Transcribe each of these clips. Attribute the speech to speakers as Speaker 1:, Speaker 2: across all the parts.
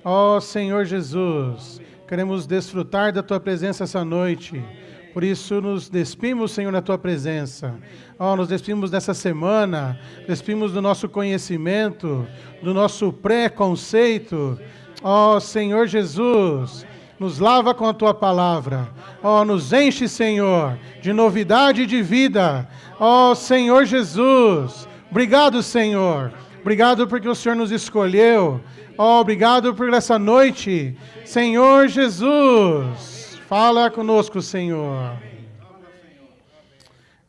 Speaker 1: Ó Senhor Jesus, queremos desfrutar da Tua presença essa noite. Por isso nos despimos, Senhor, na Tua presença. Ó, nos despimos dessa semana, despimos do nosso conhecimento, do nosso preconceito. Ó Senhor Jesus, nos lava com a Tua palavra. Ó, nos enche, Senhor, de novidade e de vida. Ó Senhor Jesus, obrigado, Senhor. Obrigado porque o Senhor nos escolheu. Ó, obrigado por essa noite. Senhor Jesus, fala conosco, Senhor.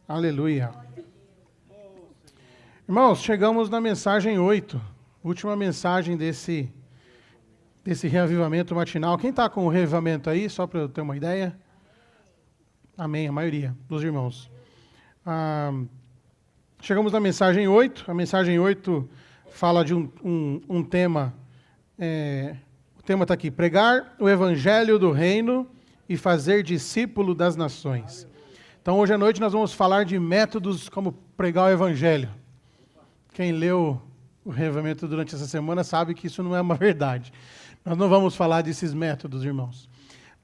Speaker 1: Aleluia. Irmãos, chegamos na mensagem 8. Última mensagem desse reavivamento matinal. Quem está com o reavivamento aí, só para eu ter uma ideia? Amém, a maioria dos irmãos. Chegamos na mensagem 8. A mensagem 8 fala de um tema. O tema está aqui: pregar o evangelho do reino e fazer discípulo das nações. Então, hoje à noite nós vamos falar de métodos como pregar o evangelho. Quem leu o reavivamento durante essa semana sabe que isso não é uma verdade. Nós não vamos falar desses métodos, irmãos.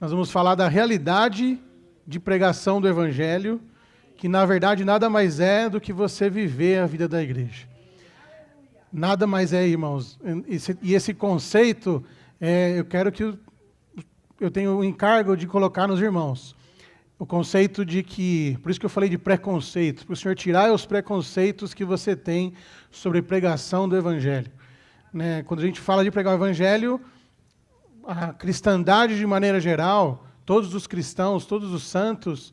Speaker 1: Nós vamos falar da realidade de pregação do evangelho, que na verdade nada mais é do que você viver a vida da igreja. Nada mais é, irmãos. E esse conceito, eu quero que eu tenho o encargo de colocar nos irmãos. O conceito de que, por isso que eu falei de preconceito, para o Senhor tirar os preconceitos que você tem sobre pregação do evangelho. Né? Quando a gente fala de pregar o evangelho, a cristandade de maneira geral, todos os cristãos, todos os santos,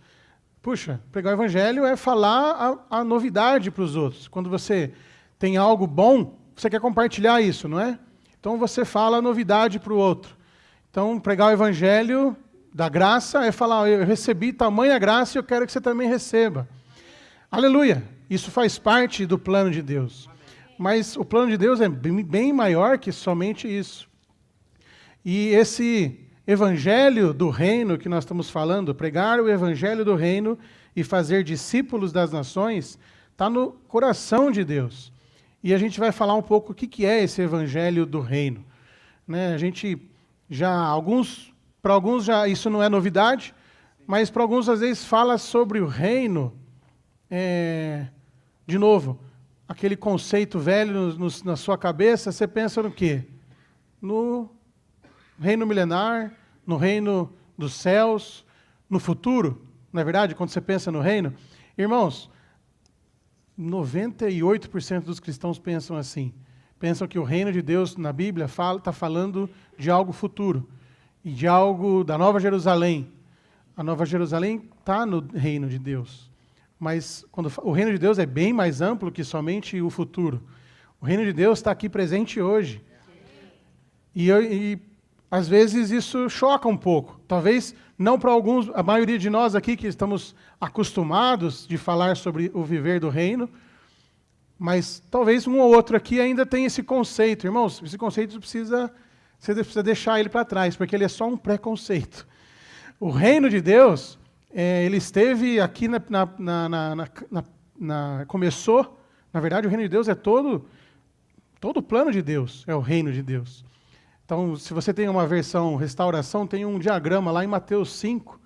Speaker 1: puxa, pregar o evangelho é falar a novidade para os outros. Quando você tem algo bom, você quer compartilhar isso, não é? Então você fala a novidade para o outro. Então pregar o evangelho da graça é falar: eu recebi tamanha graça e eu quero que você também receba. Aleluia! Isso faz parte do plano de Deus. Mas o plano de Deus é bem maior que somente isso. E esse evangelho do reino que nós estamos falando, pregar o evangelho do reino e fazer discípulos das nações, está no coração de Deus. E a gente vai falar um pouco o que é esse evangelho do reino. Né? A gente para alguns já isso não é novidade, mas para alguns às vezes fala sobre o reino, de novo, aquele conceito velho na sua cabeça, você pensa no quê? No reino milenar, no reino dos céus, no futuro, não é verdade? Quando você pensa no reino, irmãos, 98% dos cristãos pensam assim. Pensam que o reino de Deus na Bíblia está falando de algo futuro e de algo da Nova Jerusalém. A Nova Jerusalém está no reino de Deus. Mas o reino de Deus é bem mais amplo que somente o futuro. O reino de Deus está aqui presente hoje. E às vezes isso choca um pouco. Talvez não para alguns, a maioria de nós aqui que estamos acostumados de falar sobre o viver do reino, mas talvez um ou outro aqui ainda tenha esse conceito. Irmãos, esse conceito você precisa deixar ele para trás, porque ele é só um preconceito. O reino de Deus, ele esteve aqui começou, na verdade o reino de Deus é todo o plano de Deus, é o reino de Deus. Então, se você tem uma versão restauração, tem um diagrama lá em Mateus 5,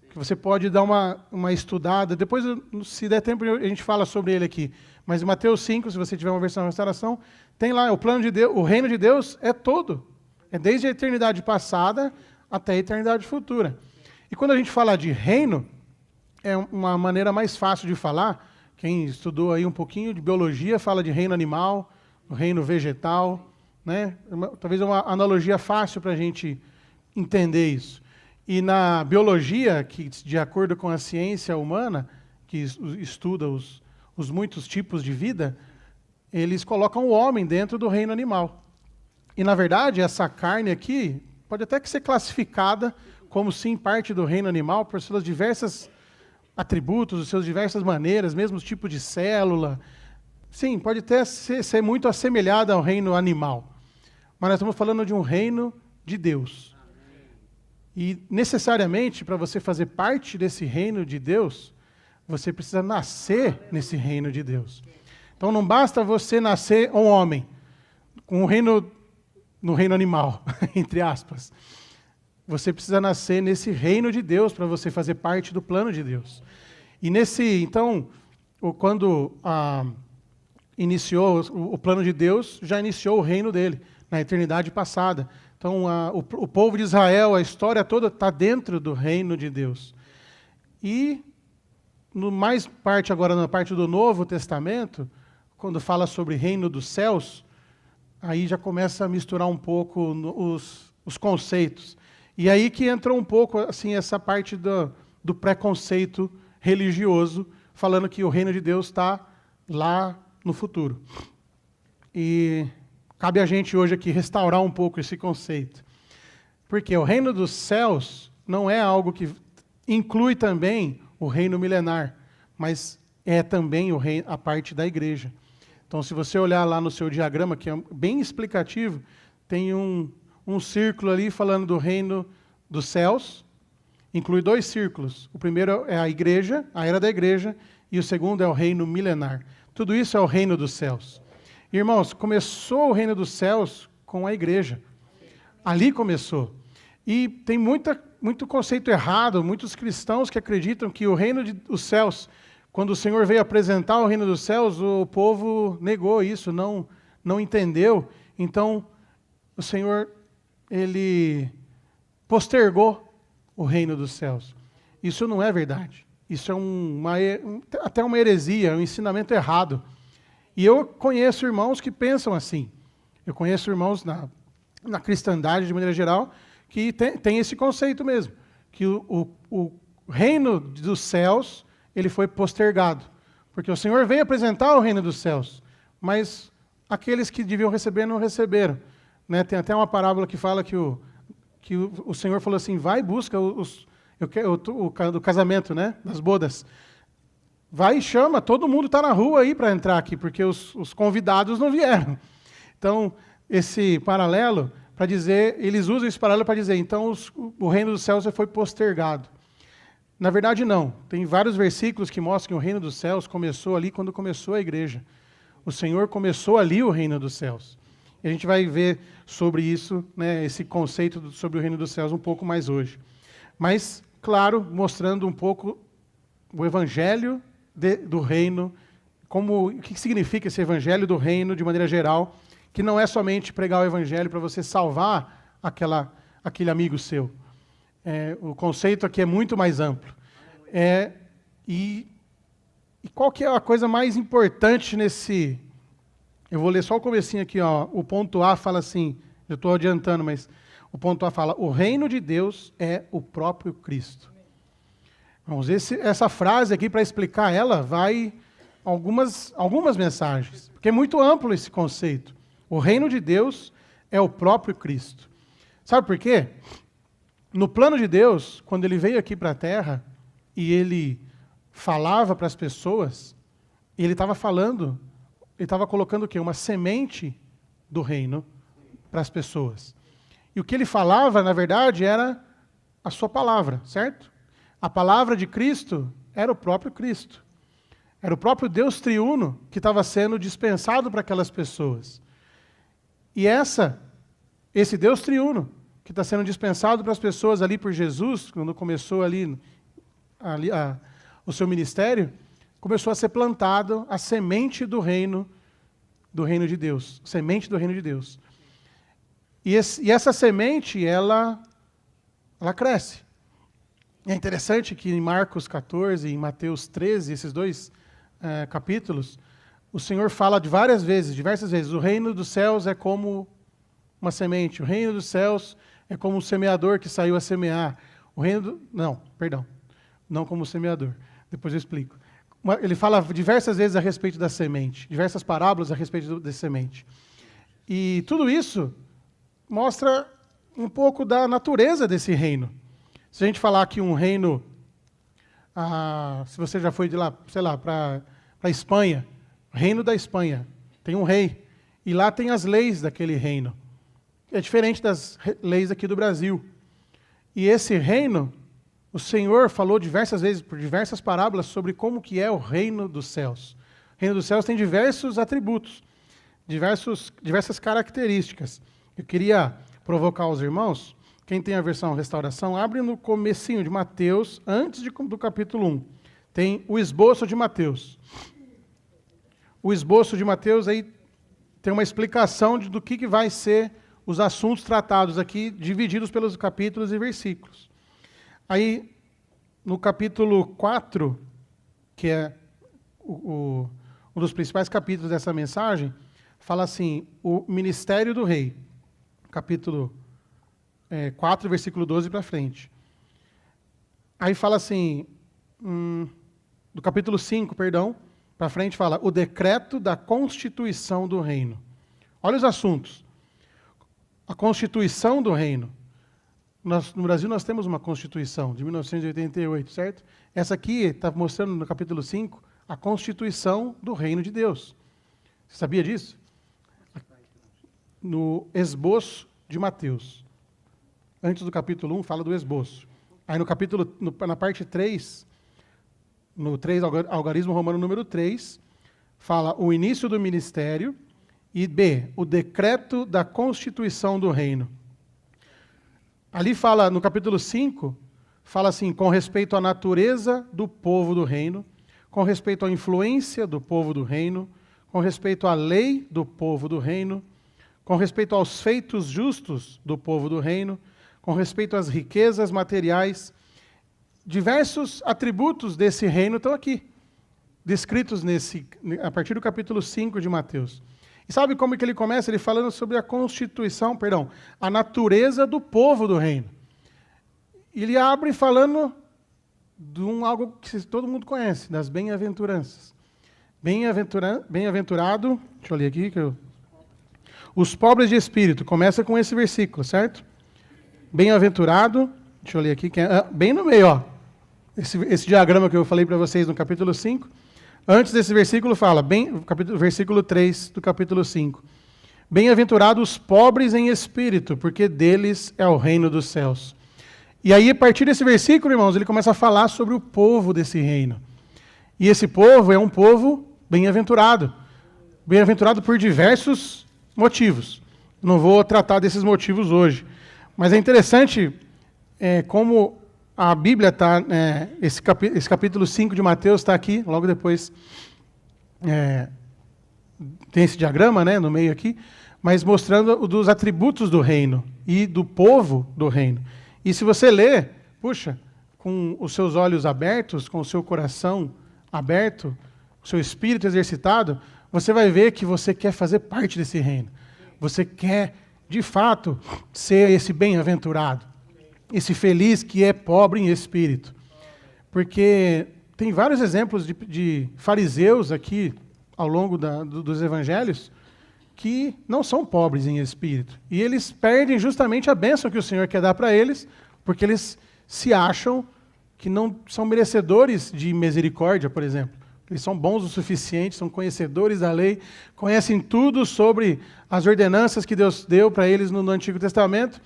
Speaker 1: que você pode dar uma estudada. Depois, se der tempo, a gente fala sobre ele aqui. Mas em Mateus 5, se você tiver uma versão restauração, tem lá o plano de Deus, o reino de Deus é todo. É desde a eternidade passada até a eternidade futura. E quando a gente fala de reino, é uma maneira mais fácil de falar. Quem estudou aí um pouquinho de biologia fala de reino animal, reino vegetal, né? Talvez uma analogia fácil para a gente entender isso. E na biologia, que de acordo com a ciência humana, que estuda os muitos tipos de vida, eles colocam o homem dentro do reino animal. E na verdade, essa carne aqui pode até que ser classificada como sim parte do reino animal por seus diversos atributos, as suas diversas maneiras, mesmo tipo de célula. Sim, pode até ser muito assemelhada ao reino animal. Mas nós estamos falando de um reino de Deus. E necessariamente, para você fazer parte desse reino de Deus, você precisa nascer nesse reino de Deus. Então não basta você nascer um homem. Com o reino no reino animal, entre aspas. Você precisa nascer nesse reino de Deus para você fazer parte do plano de Deus. E então, quando iniciou o plano de Deus, já iniciou o reino dele, na eternidade passada. Então, o povo de Israel, a história toda está dentro do reino de Deus. E, agora na parte do Novo Testamento, quando fala sobre reino dos céus, aí já começa a misturar um pouco os conceitos. E aí que entra um pouco assim, essa parte do preconceito religioso, falando que o reino de Deus está lá no futuro. E cabe a gente hoje aqui restaurar um pouco esse conceito. Porque o reino dos céus não é algo que inclui também o reino milenar, mas é também a parte da igreja. Então, se você olhar lá no seu diagrama, que é bem explicativo, tem um círculo ali falando do reino dos céus, inclui 2 círculos. O primeiro é a igreja, a era da igreja, e o segundo é o reino milenar. Tudo isso é o reino dos céus. Irmãos, começou o reino dos céus com a igreja. Ali começou. E tem muito conceito errado, muitos cristãos que acreditam que o reino dos céus, quando o Senhor veio apresentar o reino dos céus, o povo negou isso, não entendeu. Então, o Senhor, ele postergou o reino dos céus. Isso não é verdade. Isso é até uma heresia, um ensinamento errado. E eu conheço irmãos que pensam assim. Eu conheço irmãos na cristandade, de maneira geral, que tem esse conceito mesmo, que o reino dos céus, ele foi postergado. Porque o Senhor veio apresentar o reino dos céus, mas aqueles que deviam receber não receberam. Né? Tem até uma parábola que fala que o Senhor falou assim, vai e busca do casamento, né? Das bodas. Vai e chama, todo mundo está na rua aí para entrar aqui, porque os convidados não vieram. Então, esse paralelo, para dizer, eles usam esse paralelo para dizer, então o reino dos céus foi postergado. Na verdade, não. Tem vários versículos que mostram que o reino dos céus começou ali quando começou a igreja. O Senhor começou ali o reino dos céus. E a gente vai ver sobre isso, né, esse conceito sobre o reino dos céus um pouco mais hoje. Mas, claro, mostrando um pouco o evangelho do reino, o que significa esse evangelho do reino de maneira geral, que não é somente pregar o evangelho para você salvar aquele amigo seu. O conceito aqui é muito mais amplo. E qual que é a coisa mais importante nesse... Eu vou ler só o comecinho aqui, ó. O ponto A fala assim, eu estou adiantando, mas o ponto A fala, o reino de Deus é o próprio Cristo. Vamos, essa frase aqui, para explicar ela, vai algumas mensagens, porque é muito amplo esse conceito. O reino de Deus é o próprio Cristo. Sabe por quê? No plano de Deus, quando ele veio aqui para a Terra, e ele falava para as pessoas, ele estava colocando o quê? Uma semente do reino para as pessoas. E o que ele falava, na verdade, era a sua palavra, certo? A palavra de Cristo era o próprio Cristo. Era o próprio Deus triuno que estava sendo dispensado para aquelas pessoas. E esse Deus triuno que está sendo dispensado para as pessoas ali por Jesus, quando começou ali o seu ministério, começou a ser plantado a semente do reino de Deus. Semente do reino de Deus. E essa semente, ela cresce. É interessante que em Marcos 14 e em Mateus 13, esses 2 capítulos, o Senhor fala diversas vezes, o reino dos céus é como uma semente, o reino dos céus é como um semeador que saiu a semear. Não como semeador, depois eu explico. Ele fala diversas vezes a respeito da semente, diversas parábolas a respeito da semente. E tudo isso mostra um pouco da natureza desse reino. Se a gente falar que um reino, se você já foi de lá, sei lá, para a Espanha, reino da Espanha, tem um rei, e lá tem as leis daquele reino. É diferente das leis aqui do Brasil. E esse reino, o Senhor falou diversas vezes, por diversas parábolas, sobre como que é o reino dos céus. O reino dos céus tem diversos atributos, diversas características. Eu queria provocar os irmãos, quem tem a versão Restauração, abre no comecinho de Mateus, antes do capítulo 1. Tem o esboço de Mateus. O esboço de Mateus aí tem uma explicação do que vai ser os assuntos tratados aqui, divididos pelos capítulos e versículos. Aí, no capítulo 4, que é um dos principais capítulos dessa mensagem, fala assim, o ministério do rei. Capítulo 4, versículo 12 para frente. Aí fala assim, do capítulo 5, perdão, para frente fala, o decreto da constituição do reino. Olha os assuntos. A constituição do reino. No Brasil nós temos uma constituição de 1988, certo? Essa aqui está mostrando no capítulo 5 a constituição do reino de Deus. Você sabia disso? No esboço de Mateus. Antes do capítulo 1 fala do esboço. Aí na parte 3, no 3, algarismo romano número 3, fala o início do ministério e B, o decreto da constituição do reino. Ali fala, no capítulo 5, fala assim, com respeito à natureza do povo do reino, com respeito à influência do povo do reino, com respeito à lei do povo do reino, com respeito aos feitos justos do povo do reino, com respeito às riquezas materiais. Diversos atributos desse reino estão aqui, descritos a partir do capítulo 5 de Mateus. E sabe como que ele começa? Ele falando sobre a natureza do povo do reino. Ele abre falando de algo que todo mundo conhece, das bem-aventuranças. Bem-aventurado, deixa eu ler aqui, os pobres de espírito, começa com esse versículo, certo? Bem-aventurado, deixa eu ler aqui, bem no meio, ó. Esse diagrama que eu falei para vocês no capítulo 5. Antes desse versículo fala, versículo 3 do capítulo 5. Bem-aventurados os pobres em espírito, porque deles é o reino dos céus. E aí, a partir desse versículo, irmãos, ele começa a falar sobre o povo desse reino. E esse povo é um povo bem-aventurado. Bem-aventurado por diversos motivos. Não vou tratar desses motivos hoje. Mas é interessante como a Bíblia está, esse capítulo 5 de Mateus está aqui, logo depois tem esse diagrama, no meio aqui, mas mostrando dos atributos do reino e do povo do reino. E se você ler, com os seus olhos abertos, com o seu coração aberto, o seu espírito exercitado, você vai ver que você quer fazer parte desse reino. Você quer, de fato, ser esse bem-aventurado. Esse feliz que é pobre em espírito. Porque tem vários exemplos de fariseus aqui, ao longo dos evangelhos, que não são pobres em espírito. E eles perdem justamente a bênção que o Senhor quer dar para eles, porque eles se acham que não são merecedores de misericórdia, por exemplo. Eles são bons o suficiente, são conhecedores da lei, conhecem tudo sobre as ordenanças que Deus deu para eles no Antigo Testamento,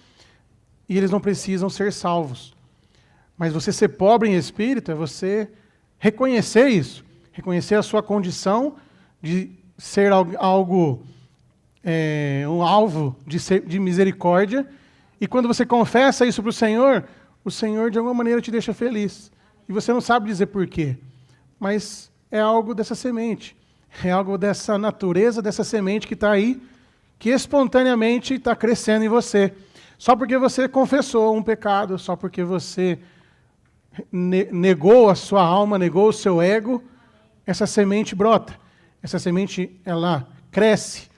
Speaker 1: e eles não precisam ser salvos. Mas você ser pobre em espírito é você reconhecer isso, reconhecer a sua condição de ser um alvo de misericórdia, e quando você confessa isso para o Senhor de alguma maneira te deixa feliz. E você não sabe dizer por quê, mas é algo dessa semente, é algo dessa natureza, dessa semente que está aí, que espontaneamente está crescendo em você. Só porque você confessou um pecado, só porque você negou a sua alma, negou o seu ego, essa semente brota. Essa semente, ela cresce.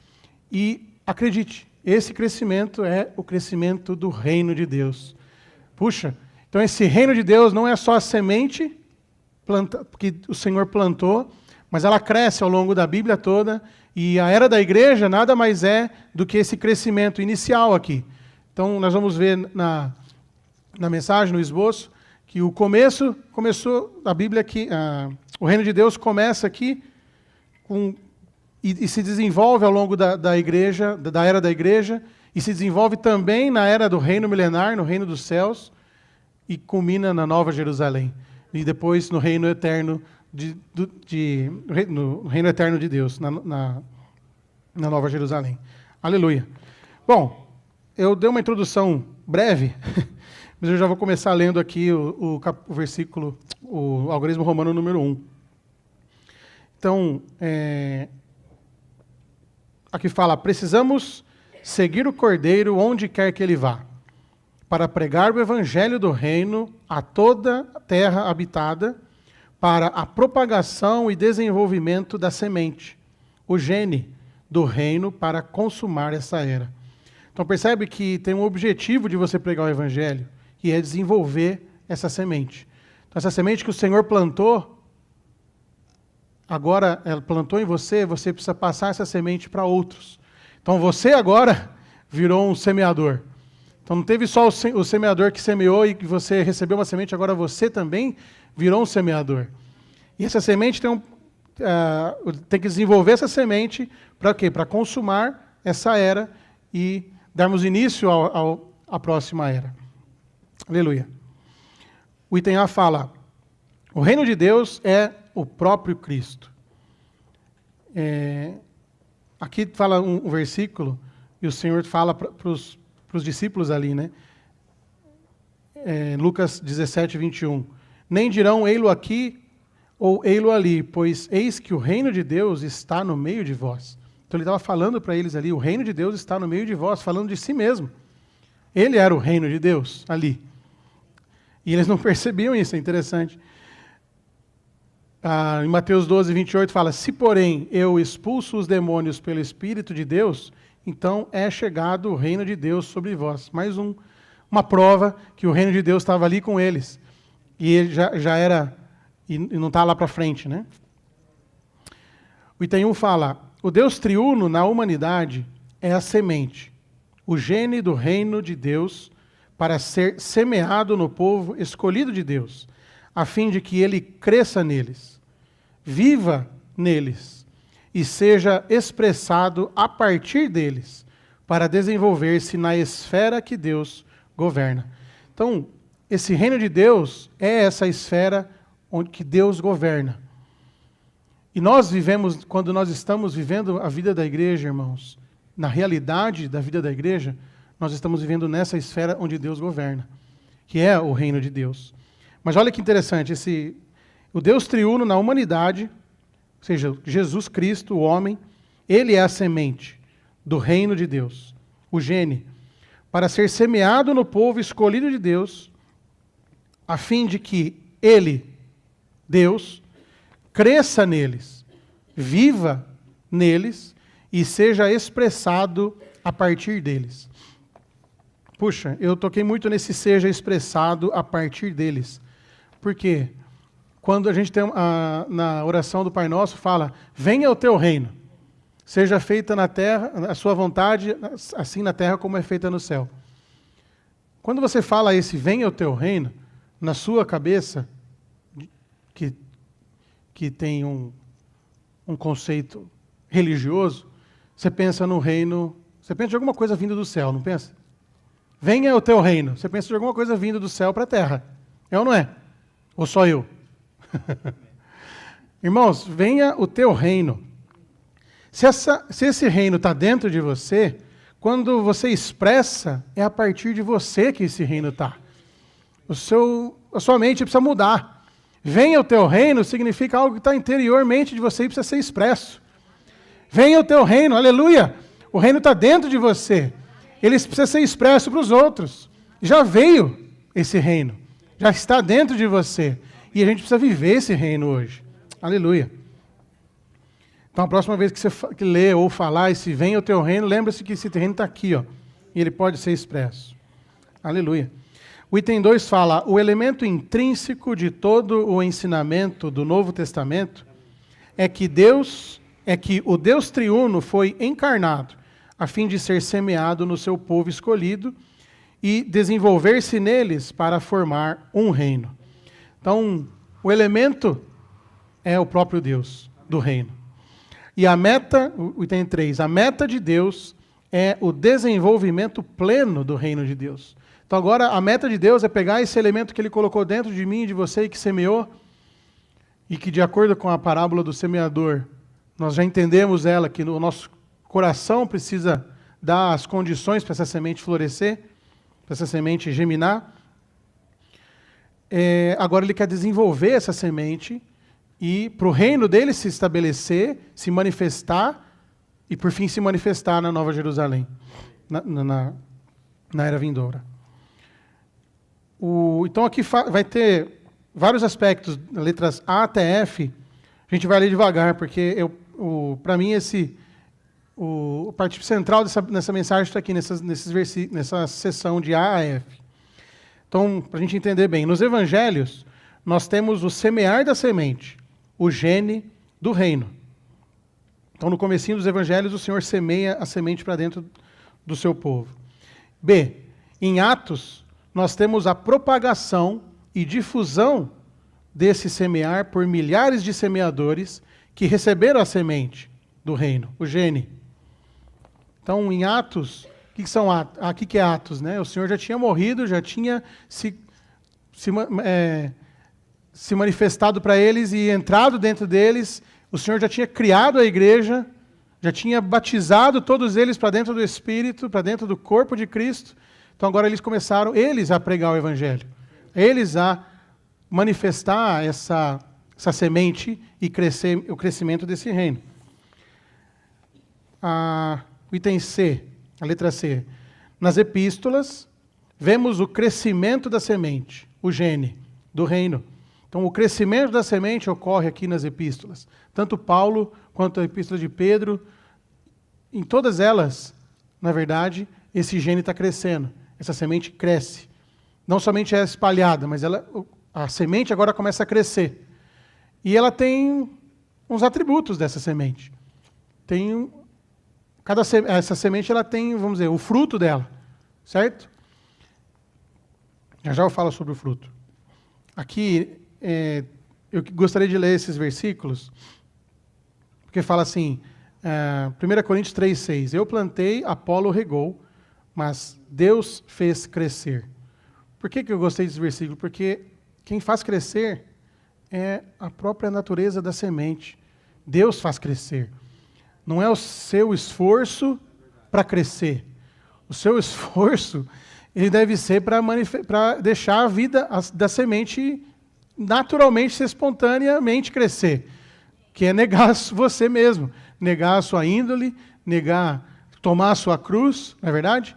Speaker 1: E acredite, esse crescimento é o crescimento do reino de Deus. Então esse reino de Deus não é só a semente que o Senhor plantou, mas ela cresce ao longo da Bíblia toda, e a era da igreja nada mais é do que esse crescimento inicial aqui. Então, nós vamos ver na mensagem, no esboço, que começou a Bíblia aqui, o reino de Deus começa aqui e se desenvolve ao longo da igreja, da era da igreja, e se desenvolve também na era do reino milenar, no reino dos céus, e culmina na Nova Jerusalém. E depois no reino eterno no reino eterno de Deus, na Nova Jerusalém. Aleluia. Bom, eu dei uma introdução breve, mas eu já vou começar lendo aqui o versículo, o algarismo romano número 1. Então, aqui fala, precisamos seguir o Cordeiro onde quer que ele vá, para pregar o evangelho do reino a toda a terra habitada, para a propagação e desenvolvimento da semente, o gene do reino, para consumar essa era. Então percebe que tem um objetivo de você pregar o evangelho, que é desenvolver essa semente. Então essa semente que o Senhor plantou, agora ela plantou em você, você precisa passar essa semente para outros. Então você agora virou um semeador. Então não teve só o semeador que semeou e que você recebeu uma semente, agora você também virou um semeador. E essa semente tem que desenvolver essa semente para quê? Para consumar essa era e darmos início à próxima era. Aleluia. O item A fala, o reino de Deus é o próprio Cristo. Aqui fala um versículo, e o Senhor fala para os discípulos ali, né? Lucas 17, 21. Nem dirão, ei-lo aqui ou ei-lo ali, pois eis que o reino de Deus está no meio de vós. Então ele estava falando para eles ali, o reino de Deus está no meio de vós, falando de si mesmo. Ele era o reino de Deus ali. E eles não percebiam isso, é interessante. Em Mateus 12, 28 fala, se porém eu expulso os demônios pelo Espírito de Deus, então é chegado o reino de Deus sobre vós. Mais uma prova que o reino de Deus estava ali com eles. E ele já era, e não está lá para frente, né? O item 1 fala, o Deus triuno na humanidade é a semente, o gene do reino de Deus para ser semeado no povo escolhido de Deus, a fim de que ele cresça neles, viva neles e seja expressado a partir deles, para desenvolver-se na esfera que Deus governa. Então, esse reino de Deus é essa esfera onde que Deus governa. E nós vivemos, quando nós estamos vivendo a vida da igreja, irmãos, na realidade da vida da igreja, nós estamos vivendo nessa esfera onde Deus governa, que é o reino de Deus. Mas olha que interessante, o Deus triuno na humanidade, ou seja, Jesus Cristo, o homem, ele é a semente do reino de Deus, o gene, para ser semeado no povo escolhido de Deus, a fim de que ele, Deus, cresça neles, viva neles e seja expressado a partir deles. Puxa, eu toquei muito nesse seja expressado a partir deles. Por quê? Quando a gente tem na oração do Pai Nosso fala, venha o teu reino, seja feita na terra, a sua vontade, assim na terra como é feita no céu. Quando você fala esse venha o teu reino, na sua cabeça, que tem um conceito religioso, você pensa no reino, você pensa de alguma coisa vinda do céu, não pensa? Venha o teu reino, você pensa de alguma coisa vinda do céu para a terra, é ou não é? Ou só eu? Irmãos, venha o teu reino. Se esse reino está dentro de você, quando você expressa, é a partir de você que esse reino está. A sua mente precisa mudar. Venha o teu reino significa algo que está interiormente de você e precisa ser expresso. Venha o teu reino, aleluia. O reino está dentro de você. Ele precisa ser expresso para os outros. Já veio esse reino. Já está dentro de você. E a gente precisa viver esse reino hoje. Aleluia. Então, a próxima vez que você lê ou falar esse venha o teu reino, lembra-se que esse reino está aqui, ó, e ele pode ser expresso. Aleluia. O item 2 fala, o elemento intrínseco de todo o ensinamento do Novo Testamento é que o Deus triuno foi encarnado, a fim de ser semeado no seu povo escolhido e desenvolver-se neles para formar um reino. Então, o elemento é o próprio Deus do reino. E a meta, o item 3, a meta de Deus é o desenvolvimento pleno do reino de Deus. Então agora a meta de Deus é pegar esse elemento que Ele colocou dentro de mim e de você e que semeou, e que de acordo com a parábola do semeador, nós já entendemos ela, que o nosso coração precisa dá as condições para essa semente florescer, para essa semente germinar. Agora ele quer desenvolver essa semente e para o reino dele se estabelecer, se manifestar e por fim se manifestar na Nova Jerusalém, na era vindoura. Então aqui vai ter vários aspectos, letras A até F, a gente vai ler devagar, porque para mim o partícipe central nessa mensagem está aqui nessa seção de A a F. Então, para a gente entender bem, nos evangelhos, nós temos o semear da semente, o gene do reino. Então, no comecinho dos evangelhos, o Senhor semeia a semente para dentro do seu povo. B, em Atos, nós temos a propagação e difusão desse semear por milhares de semeadores que receberam a semente do reino, o gene. Então, em Atos, o que é Atos? Né? O Senhor já tinha morrido, já tinha se manifestado para eles e entrado dentro deles. O Senhor já tinha criado a igreja, já tinha batizado todos eles para dentro do Espírito, para dentro do corpo de Cristo. Então agora eles começaram, a pregar o Evangelho. Eles a manifestar essa semente e o crescimento desse reino. O item C, a letra C. Nas epístolas, vemos o crescimento da semente, o gene do reino. Então, o crescimento da semente ocorre aqui nas epístolas. Tanto Paulo quanto a epístola de Pedro, em todas elas, na verdade, esse gene está crescendo. Essa semente cresce. Não somente é espalhada, mas a semente agora começa a crescer. E ela tem uns atributos dessa semente. Essa semente ela tem, vamos dizer, o fruto dela, certo? Já eu falo sobre o fruto. Aqui, eu gostaria de ler esses versículos, porque fala assim, 1 Coríntios 3,6, eu plantei, Apolo regou, mas Deus fez crescer. Por que eu gostei desse versículo? Porque quem faz crescer é a própria natureza da semente. Deus faz crescer. Não é o seu esforço para crescer. O seu esforço, ele deve ser para deixar a vida da semente naturalmente, espontaneamente crescer. Que é negar você mesmo. Negar a sua índole, tomar a sua cruz, não é verdade?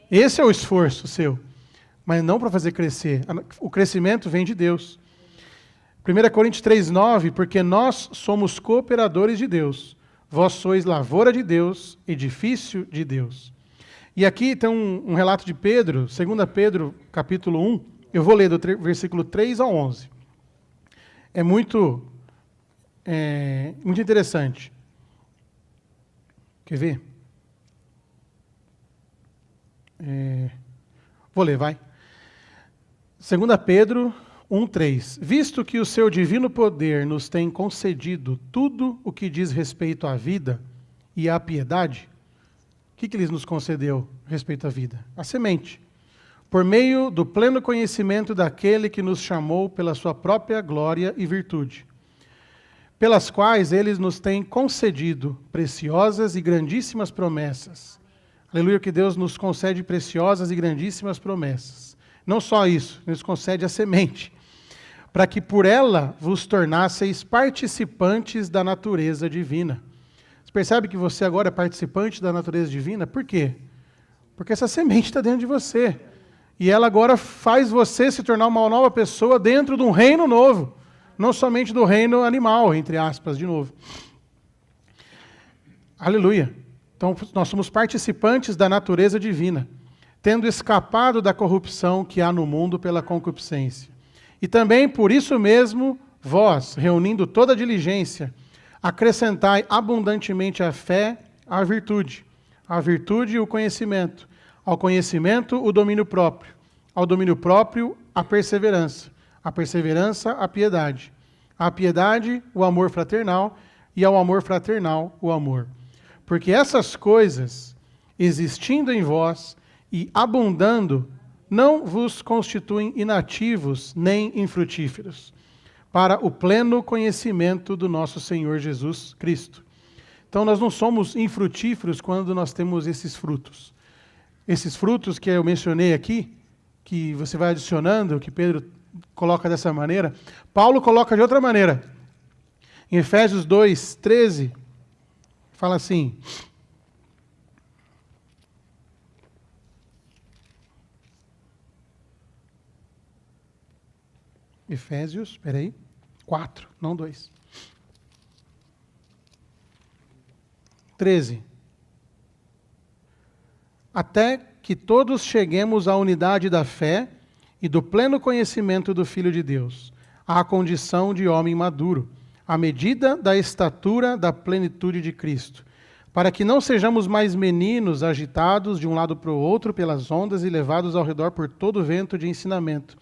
Speaker 1: Esse é o esforço seu. Mas não para fazer crescer. O crescimento vem de Deus. 1 Coríntios 3,9, porque nós somos cooperadores de Deus. Vós sois lavoura de Deus, edifício de Deus. E aqui tem um relato de Pedro, 2 Pedro, capítulo 1. Eu vou ler do versículo 3 ao 11. É muito interessante. Quer ver? Vou ler, vai. 2 Pedro 1:3. Visto que o seu divino poder nos tem concedido tudo o que diz respeito à vida e à piedade, o que ele nos concedeu respeito à vida? A semente. Por meio do pleno conhecimento daquele que nos chamou pela sua própria glória e virtude, pelas quais ele nos tem concedido preciosas e grandíssimas promessas. Aleluia, que Deus nos concede preciosas e grandíssimas promessas. Não só isso, ele nos concede a semente, para que por ela vos tornasseis participantes da natureza divina. Você percebe que você agora é participante da natureza divina? Por quê? Porque essa semente está dentro de você. E ela agora faz você se tornar uma nova pessoa dentro de um reino novo. Não somente do reino animal, entre aspas, de novo. Aleluia. Então, nós somos participantes da natureza divina, tendo escapado da corrupção que há no mundo pela concupiscência. E também, por isso mesmo, vós, reunindo toda a diligência, acrescentai abundantemente a fé, a virtude o conhecimento, ao conhecimento o domínio próprio, ao domínio próprio a perseverança a piedade o amor fraternal e ao amor fraternal o amor. Porque essas coisas, existindo em vós e abundando, não vos constituem inativos nem infrutíferos, para o pleno conhecimento do nosso Senhor Jesus Cristo. Então nós não somos infrutíferos quando nós temos esses frutos. Esses frutos que eu mencionei aqui, que você vai adicionando, que Pedro coloca dessa maneira, Paulo coloca de outra maneira. Em Efésios 2:13, fala assim: Efésios, 4, não 2. 13. Até que todos cheguemos à unidade da fé e do pleno conhecimento do Filho de Deus, à condição de homem maduro, à medida da estatura da plenitude de Cristo, para que não sejamos mais meninos agitados de um lado para o outro pelas ondas e levados ao redor por todo vento de ensinamento,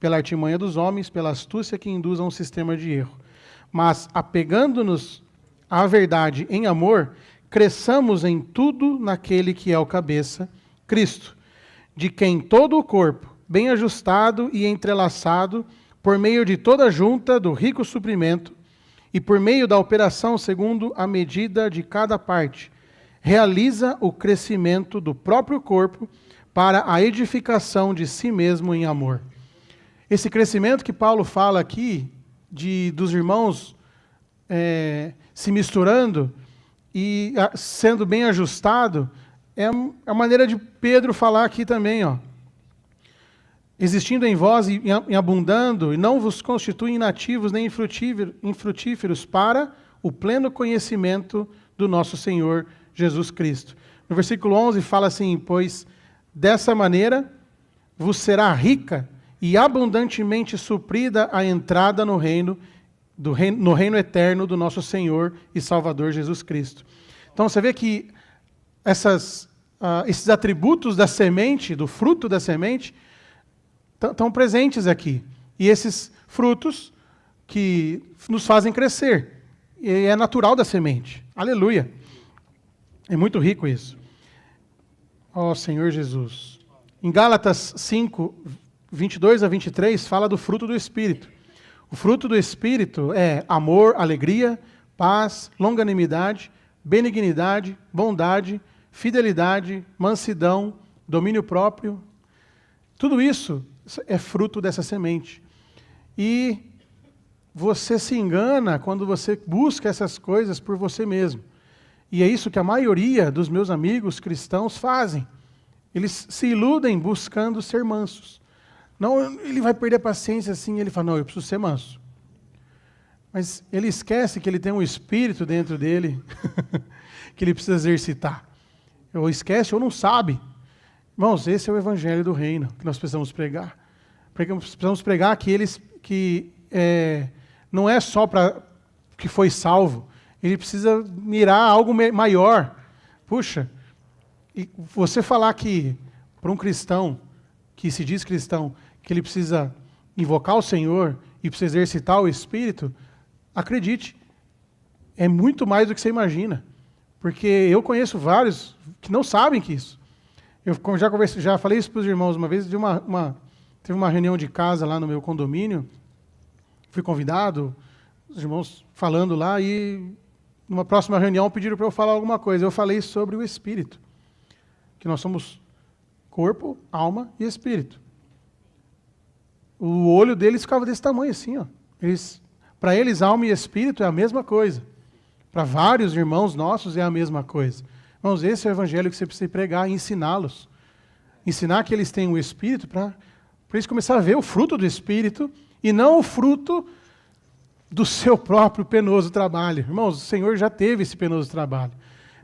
Speaker 1: pela artimanha dos homens, pela astúcia que induz a um sistema de erro. Mas, apegando-nos à verdade em amor, cresçamos em tudo naquele que é o cabeça, Cristo, de quem todo o corpo, bem ajustado e entrelaçado, por meio de toda a junta do rico suprimento, e por meio da operação segundo a medida de cada parte, realiza o crescimento do próprio corpo para a edificação de si mesmo em amor. Esse crescimento que Paulo fala aqui, dos irmãos se misturando e sendo bem ajustado, é a maneira de Pedro falar aqui também, ó. Existindo em vós e abundando, e não vos constituem inativos nem infrutíferos para o pleno conhecimento do nosso Senhor Jesus Cristo. No versículo 11 fala assim: pois dessa maneira vos será rica e abundantemente suprida a entrada no reino eterno do nosso Senhor e Salvador Jesus Cristo. Então você vê que esses atributos da semente, do fruto da semente, estão presentes aqui. E esses frutos que nos fazem crescer. E é natural da semente. Aleluia. É muito rico isso. Ó Senhor Jesus. Em Gálatas 5, 22 a 23, fala do fruto do Espírito. O fruto do Espírito é amor, alegria, paz, longanimidade, benignidade, bondade, fidelidade, mansidão, domínio próprio. Tudo isso é fruto dessa semente. E você se engana quando você busca essas coisas por você mesmo. E é isso que a maioria dos meus amigos cristãos fazem. Eles se iludem buscando ser mansos. Não, ele vai perder a paciência assim, ele fala, não, eu preciso ser manso. Mas ele esquece que ele tem um espírito dentro dele que ele precisa exercitar. Ou esquece ou não sabe. Irmãos, esse é o evangelho do reino que nós precisamos pregar. Precisamos pregar aqueles que não é só para que foi salvo. Ele precisa mirar algo maior. Puxa, e você falar que para um cristão, que se diz cristão, que ele precisa invocar o Senhor e precisa exercitar o Espírito, acredite, é muito mais do que você imagina. Porque eu conheço vários que não sabem que isso. Eu já falei isso para os irmãos uma vez, teve uma reunião de casa lá no meu condomínio, fui convidado, os irmãos falando lá, e numa próxima reunião pediram para eu falar alguma coisa. Eu falei sobre o Espírito, que nós somos corpo, alma e espírito. O olho deles ficava desse tamanho assim, ó. Para eles, alma e espírito é a mesma coisa. Para vários irmãos nossos é a mesma coisa. Irmãos, esse é o evangelho que você precisa pregar e ensiná-los. Ensinar que eles têm o Espírito para eles começarem a ver o fruto do Espírito e não o fruto do seu próprio penoso trabalho. Irmãos, o Senhor já teve esse penoso trabalho.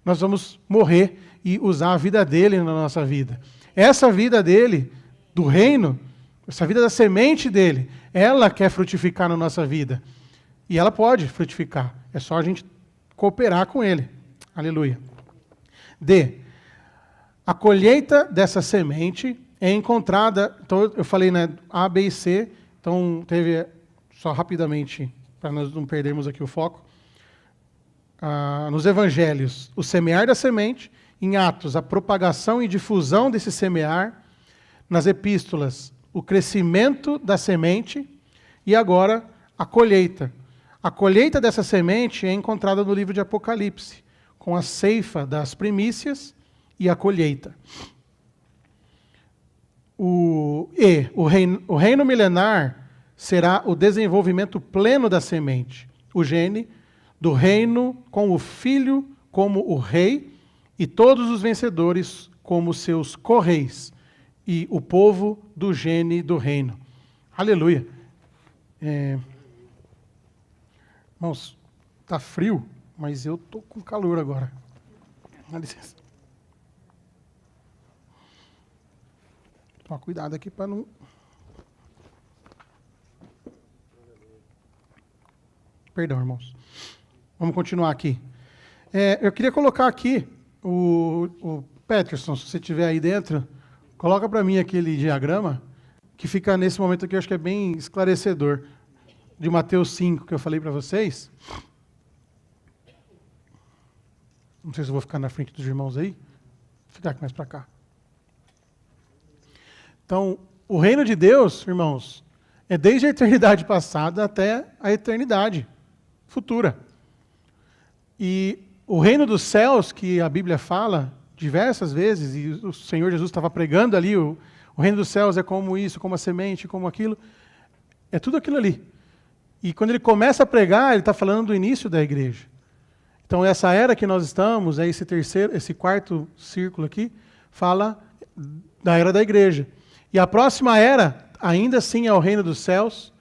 Speaker 1: Nós vamos morrer e usar a vida dele na nossa vida. Essa vida dele, do reino, essa vida da semente dele, ela quer frutificar na nossa vida. E ela pode frutificar. É só a gente cooperar com ele. Aleluia. D. A colheita dessa semente é encontrada, então eu falei, né, A, B e C, então teve, só rapidamente, para nós não perdermos aqui o foco, nos evangelhos, o semear da semente, em Atos, a propagação e difusão desse semear, nas epístolas, o crescimento da semente, e agora a colheita. A colheita dessa semente é encontrada no livro de Apocalipse, com a ceifa das primícias e a colheita. O reino milenar será o desenvolvimento pleno da semente, o gene, do reino com o filho como o rei e todos os vencedores como seus co-reis, e o povo do gene do reino. Aleluia. Irmãos, está frio, mas eu estou com calor agora. Dá licença. Toma cuidado aqui para não... Perdão, irmãos. Vamos continuar aqui. Eu queria colocar aqui o Peterson, se você estiver aí dentro, coloca para mim aquele diagrama que fica nesse momento aqui, eu acho que é bem esclarecedor, de Mateus 5, que eu falei para vocês. Não sei se eu vou ficar na frente dos irmãos aí. Vou ficar aqui mais para cá. Então, o reino de Deus, irmãos, é desde a eternidade passada até a eternidade futura. E o reino dos céus, que a Bíblia fala diversas vezes, e o Senhor Jesus estava pregando ali, o reino dos céus é como isso, como a semente, como aquilo, é tudo aquilo ali. E quando ele começa a pregar, ele está falando do início da igreja. Então, essa era que nós estamos, esse quarto círculo aqui, fala da era da igreja. E a próxima era, ainda assim, é o reino dos céus,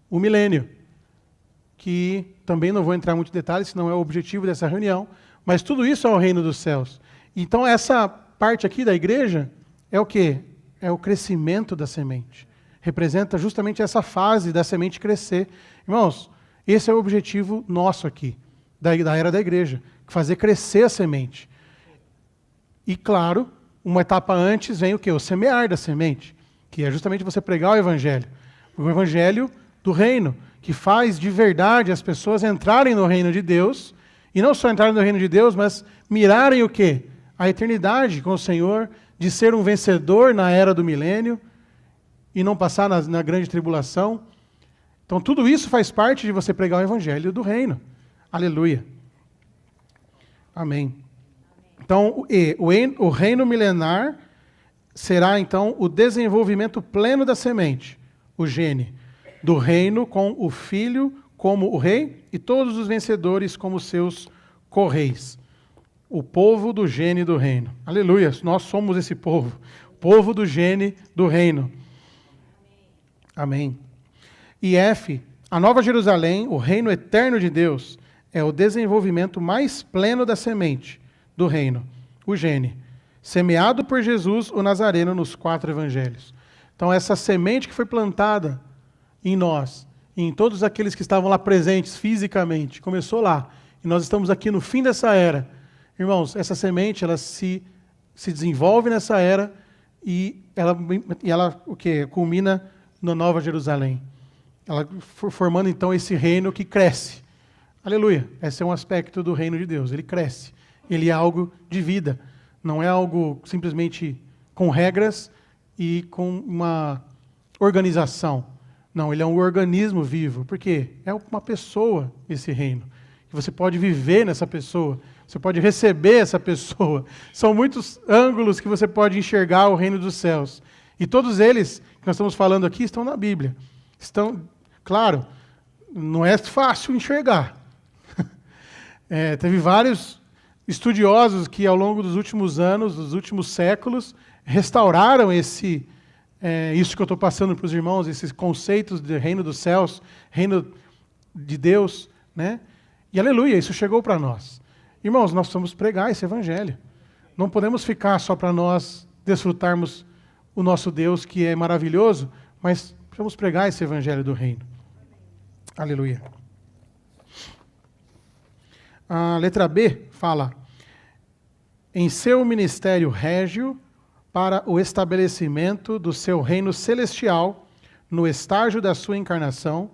Speaker 1: o milênio, que também não vou entrar muito em detalhes, senão é o objetivo dessa reunião, mas tudo isso é o reino dos céus. Então, essa parte aqui da igreja é o quê? É o crescimento da semente. Representa justamente essa fase da semente crescer. Irmãos, esse é o objetivo nosso aqui, da era da igreja, fazer crescer a semente. E, claro, uma etapa antes vem o quê? O semear da semente, que é justamente você pregar o evangelho do reino, que faz de verdade as pessoas entrarem no reino de Deus, e não só entrarem no reino de Deus, mas mirarem o quê? A eternidade com o Senhor, de ser um vencedor na era do milênio, e não passar na grande tribulação. Então, tudo isso faz parte de você pregar o evangelho do reino. Aleluia. Amém. Então, o reino milenar será, então, o desenvolvimento pleno da semente, o gene, do reino com o filho como o rei e todos os vencedores como seus co-reis. O povo do gene do reino. Aleluia, nós somos esse povo. Povo do gene do reino. Amém. E F, a Nova Jerusalém, o reino eterno de Deus, é o desenvolvimento mais pleno da semente do reino, o gene, semeado por Jesus, o Nazareno, nos 4 evangelhos. Então, essa semente que foi plantada em nós, em todos aqueles que estavam lá presentes fisicamente, começou lá, e nós estamos aqui no fim dessa era. Irmãos, essa semente, ela se desenvolve nessa era, e ela o quê? Culmina na Nova Jerusalém. Ela formando, então, esse reino que cresce. Aleluia. Esse é um aspecto do reino de Deus. Ele cresce. Ele é algo de vida. Não é algo simplesmente com regras e com uma organização. Não, ele é um organismo vivo. Por quê? É uma pessoa, esse reino. E você pode viver nessa pessoa. Você pode receber essa pessoa. São muitos ângulos que você pode enxergar o reino dos céus. E todos eles que nós estamos falando aqui estão na Bíblia. Claro, não é fácil enxergar. Teve vários estudiosos que, ao longo dos últimos anos, dos últimos séculos, restauraram isso que eu estou passando para os irmãos, esses conceitos de reino dos céus, reino de Deus, né? E aleluia, isso chegou para nós. Irmãos, nós precisamos pregar esse evangelho. Não podemos ficar só para nós desfrutarmos o nosso Deus, que é maravilhoso, mas precisamos pregar esse evangelho do reino. Aleluia. A letra B fala: em seu ministério régio para o estabelecimento do seu reino celestial, no estágio da sua encarnação,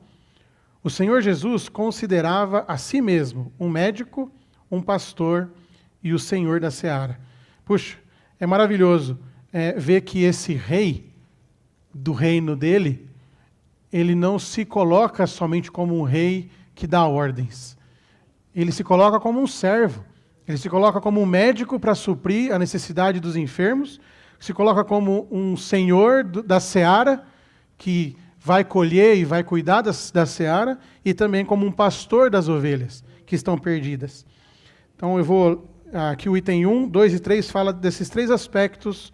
Speaker 1: o Senhor Jesus considerava a si mesmo um médico, um pastor e o Senhor da seara. Puxa, é maravilhoso ver que esse rei do reino dele, ele não se coloca somente como um rei que dá ordens. Ele se coloca como um servo. Ele se coloca como um médico para suprir a necessidade dos enfermos, se coloca como um senhor da seara, que vai colher e vai cuidar da seara, e também como um pastor das ovelhas que estão perdidas. Então eu vou, aqui o item 1, 2 e 3 fala desses três aspectos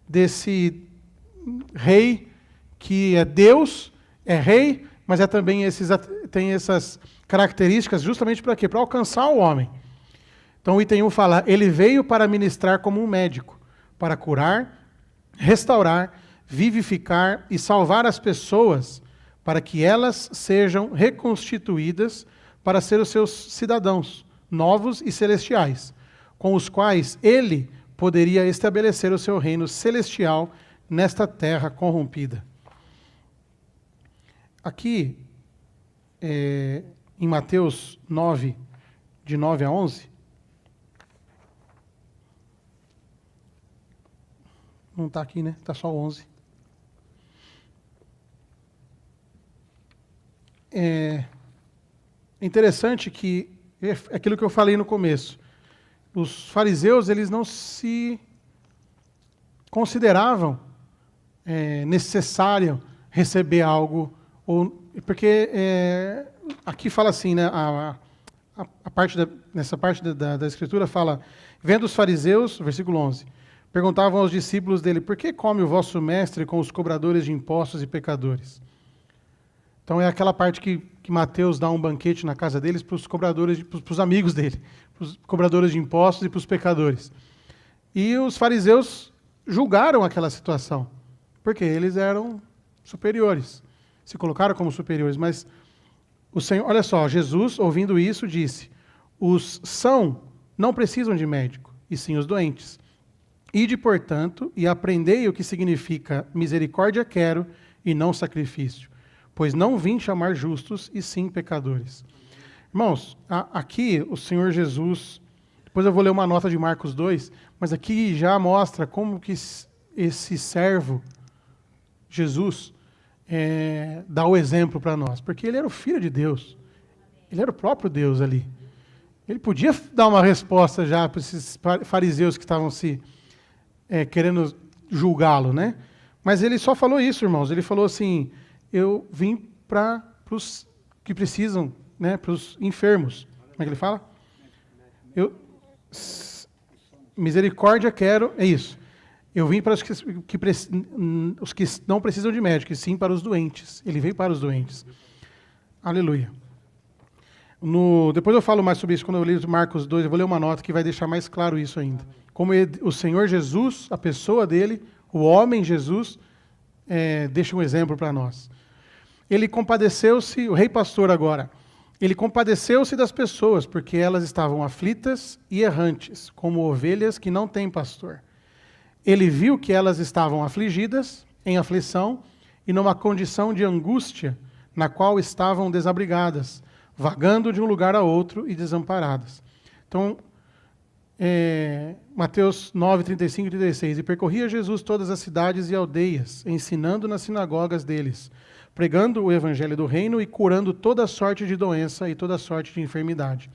Speaker 1: desse rei, que é Deus, é rei, mas também tem essas características justamente para quê? Para alcançar o homem. Então o item 1 fala, ele veio para ministrar como um médico, para curar, restaurar, vivificar e salvar as pessoas, para que elas sejam reconstituídas para ser os seus cidadãos, novos e celestiais, com os quais ele poderia estabelecer o seu reino celestial nesta terra corrompida. Aqui, em Mateus 9, de 9 a 11, não está aqui, né? Está só 11. É interessante que, é aquilo que eu falei no começo, os fariseus, eles não se consideravam necessário receber algo, porque aqui fala assim, né, nessa parte da Escritura fala, vendo os fariseus, versículo 11, perguntavam aos discípulos dele, por que come o vosso mestre com os cobradores de impostos e pecadores? Então é aquela parte que Mateus dá um banquete na casa deles para os cobradores, para os amigos dele, para os cobradores de impostos e para os pecadores. E os fariseus julgaram aquela situação, porque eles eram superiores, se colocaram como superiores. Mas o Senhor, olha só, Jesus, ouvindo isso, disse, os são não precisam de médico, e sim os doentes. Ide, portanto, e aprendei o que significa misericórdia quero e não sacrifício, pois não vim chamar justos e sim pecadores. Irmãos, aqui o Senhor Jesus, depois eu vou ler uma nota de Marcos 2, mas aqui já mostra como que esse servo, Jesus, dá o exemplo para nós, porque ele era o Filho de Deus, ele era o próprio Deus ali. Ele podia dar uma resposta já para esses fariseus que estavam querendo julgá-lo, né? Mas ele só falou isso, irmãos, ele falou assim, eu vim para os que precisam, né, para os enfermos. Como é que ele fala? Misericórdia quero, é isso. Eu vim para os que não precisam de médico, e sim para os doentes. Ele veio para os doentes. Aleluia. Depois eu falo mais sobre isso, quando eu ler Marcos 2, eu vou ler uma nota que vai deixar mais claro isso ainda. Como o Senhor Jesus, a pessoa dele, o homem Jesus, deixa um exemplo para nós. Ele compadeceu-se, o rei pastor agora, ele compadeceu-se das pessoas, porque elas estavam aflitas e errantes, como ovelhas que não têm pastor. Ele viu que elas estavam afligidas, em aflição, e numa condição de angústia, na qual estavam desabrigadas, vagando de um lugar a outro e desamparadas. Então, Mateus 9, 35 e 36, e percorria Jesus todas as cidades e aldeias, ensinando nas sinagogas deles, pregando o evangelho do reino e curando toda sorte de doença e toda sorte de enfermidade.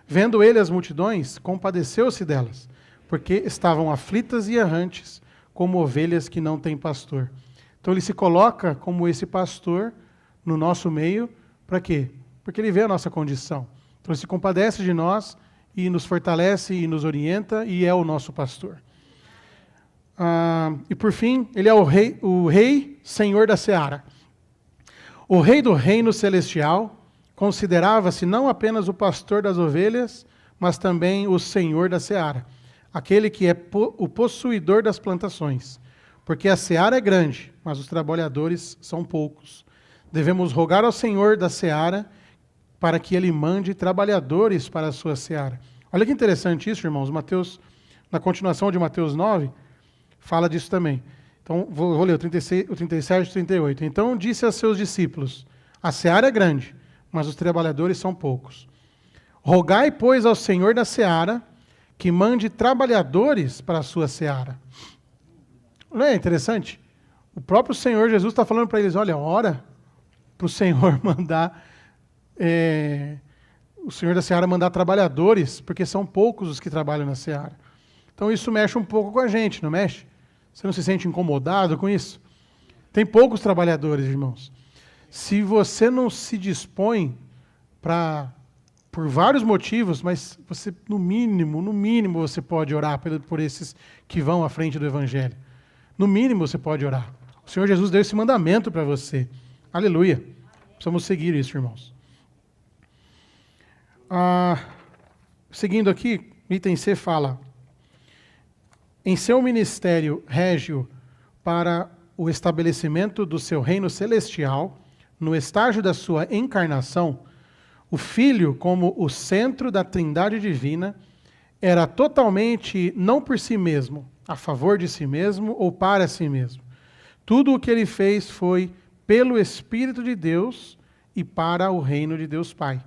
Speaker 1: Vendo ele as multidões, compadeceu-se delas, porque estavam aflitas e errantes, como ovelhas que não têm pastor. Então ele se coloca como esse pastor no nosso meio, para quê? Porque ele vê a nossa condição. Então ele se compadece de nós e nos fortalece e nos orienta e é o nosso pastor. E por fim, ele é o rei Senhor da seara. O rei do reino celestial considerava-se não apenas o pastor das ovelhas, mas também o senhor da seara, aquele que é o possuidor das plantações. Porque a seara é grande, mas os trabalhadores são poucos. Devemos rogar ao Senhor da seara para que ele mande trabalhadores para a sua seara. Olha que interessante isso, irmãos. Mateus, na continuação de Mateus 9, fala disso também. Então, vou ler o 37 e 38. Então disse a seus discípulos, a seara é grande, mas os trabalhadores são poucos. Rogai, pois, ao Senhor da seara, que mande trabalhadores para a sua seara. Não é interessante? O próprio Senhor Jesus está falando para eles, olha, ora para o Senhor mandar o Senhor da Seara mandar trabalhadores, porque são poucos os que trabalham na Seara. Então isso mexe um pouco com a gente, não mexe? Você não se sente incomodado com isso? Tem poucos trabalhadores, irmãos. Se você não se dispõe por vários motivos, mas você, no mínimo, você pode orar por esses que vão à frente do Evangelho. No mínimo, você pode orar. O Senhor Jesus deu esse mandamento para você. Aleluia. Precisamos seguir isso, irmãos. Seguindo aqui, item C fala: em seu ministério régio para o estabelecimento do seu reino celestial, no estágio da sua encarnação, o Filho, como o centro da Trindade divina, era totalmente não por si mesmo, a favor de si mesmo ou para si mesmo. Tudo o que ele fez foi pelo Espírito de Deus e para o reino de Deus Pai.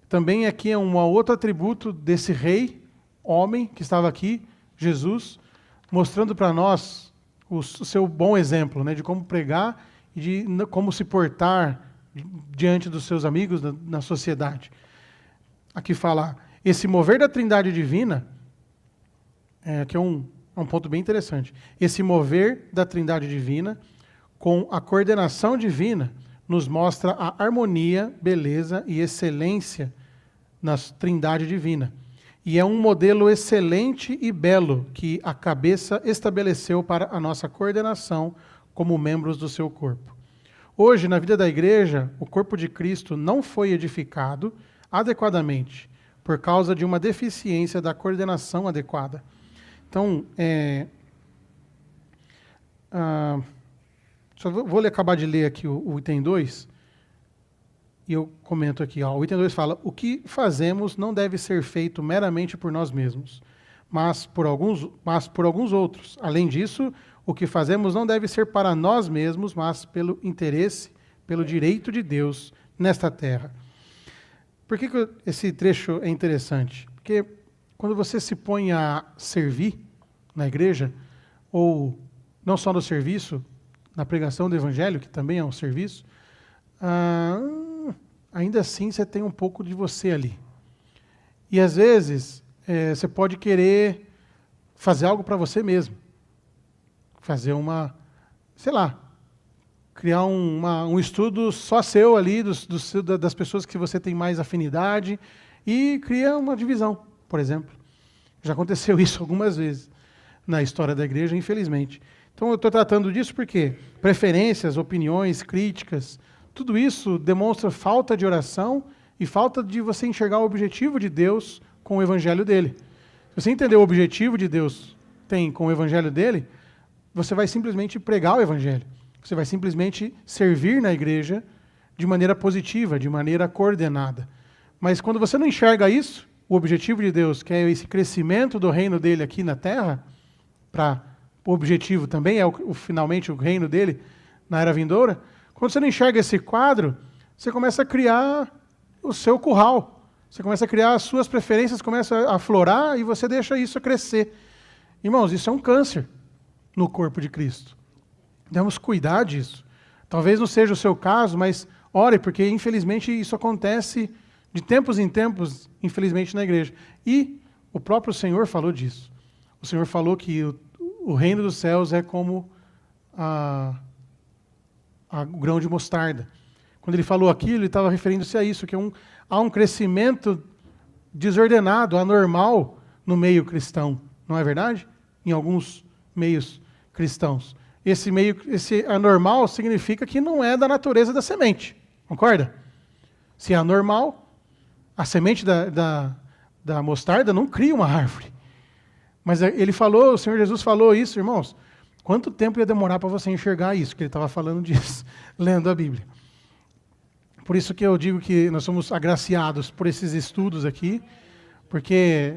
Speaker 1: Também aqui é um outro atributo desse rei, homem, que estava aqui, Jesus, mostrando para nós o seu bom exemplo, né, de como pregar e de como se portar diante dos seus amigos na sociedade. Aqui fala, esse mover da Trindade divina, que é um ponto bem interessante, esse mover da Trindade divina com a coordenação divina nos mostra a harmonia, beleza e excelência na Trindade divina. E é um modelo excelente e belo que a cabeça estabeleceu para a nossa coordenação como membros do seu corpo. Hoje, na vida da igreja, o corpo de Cristo não foi edificado adequadamente por causa de uma deficiência da coordenação adequada. Então, só vou acabar de ler aqui o item 2, e eu comento aqui. O item 2 fala, o que fazemos não deve ser feito meramente por nós mesmos, mas por alguns outros. Além disso, o que fazemos não deve ser para nós mesmos, mas pelo interesse, pelo direito de Deus nesta terra. Por que esse trecho é interessante? Porque quando você se põe a servir na igreja, ou não só no serviço, na pregação do Evangelho, que também é um serviço, ainda assim você tem um pouco de você ali. E às vezes você pode querer fazer algo para você mesmo. Fazer criar um estudo só seu ali, das pessoas que você tem mais afinidade, e cria uma divisão, por exemplo. Já aconteceu isso algumas vezes na história da igreja, infelizmente. Então eu estou tratando disso porque preferências, opiniões, críticas, tudo isso demonstra falta de oração e falta de você enxergar o objetivo de Deus com o evangelho dele. Se você entender o objetivo de Deus tem com o evangelho dele, você vai simplesmente pregar o evangelho. Você vai simplesmente servir na igreja de maneira positiva, de maneira coordenada. Mas quando você não enxerga isso, o objetivo de Deus, que é esse crescimento do reino dele aqui na terra, o objetivo também é finalmente o reino dele na era vindoura, quando você não enxerga esse quadro, você começa a criar o seu curral. Você começa a criar as suas preferências, começa a aflorar e você deixa isso crescer. Irmãos, isso é um câncer no corpo de Cristo. Devemos cuidar disso. Talvez não seja o seu caso, mas ore, porque infelizmente isso acontece de tempos em tempos, infelizmente, na igreja. E o próprio Senhor falou disso. O Senhor falou que o reino dos céus é como o grão de mostarda. Quando ele falou aquilo, ele estava referindo-se a isso, que há um crescimento desordenado, anormal no meio cristão. Não é verdade? Em alguns meios cristãos. Esse anormal significa que não é da natureza da semente. Concorda? Se é anormal, a semente da mostarda não cria uma árvore. Mas o Senhor Jesus falou isso, irmãos. Quanto tempo ia demorar para você enxergar isso? Que ele estava falando disso, lendo a Bíblia. Por isso que eu digo que nós somos agraciados por esses estudos aqui, porque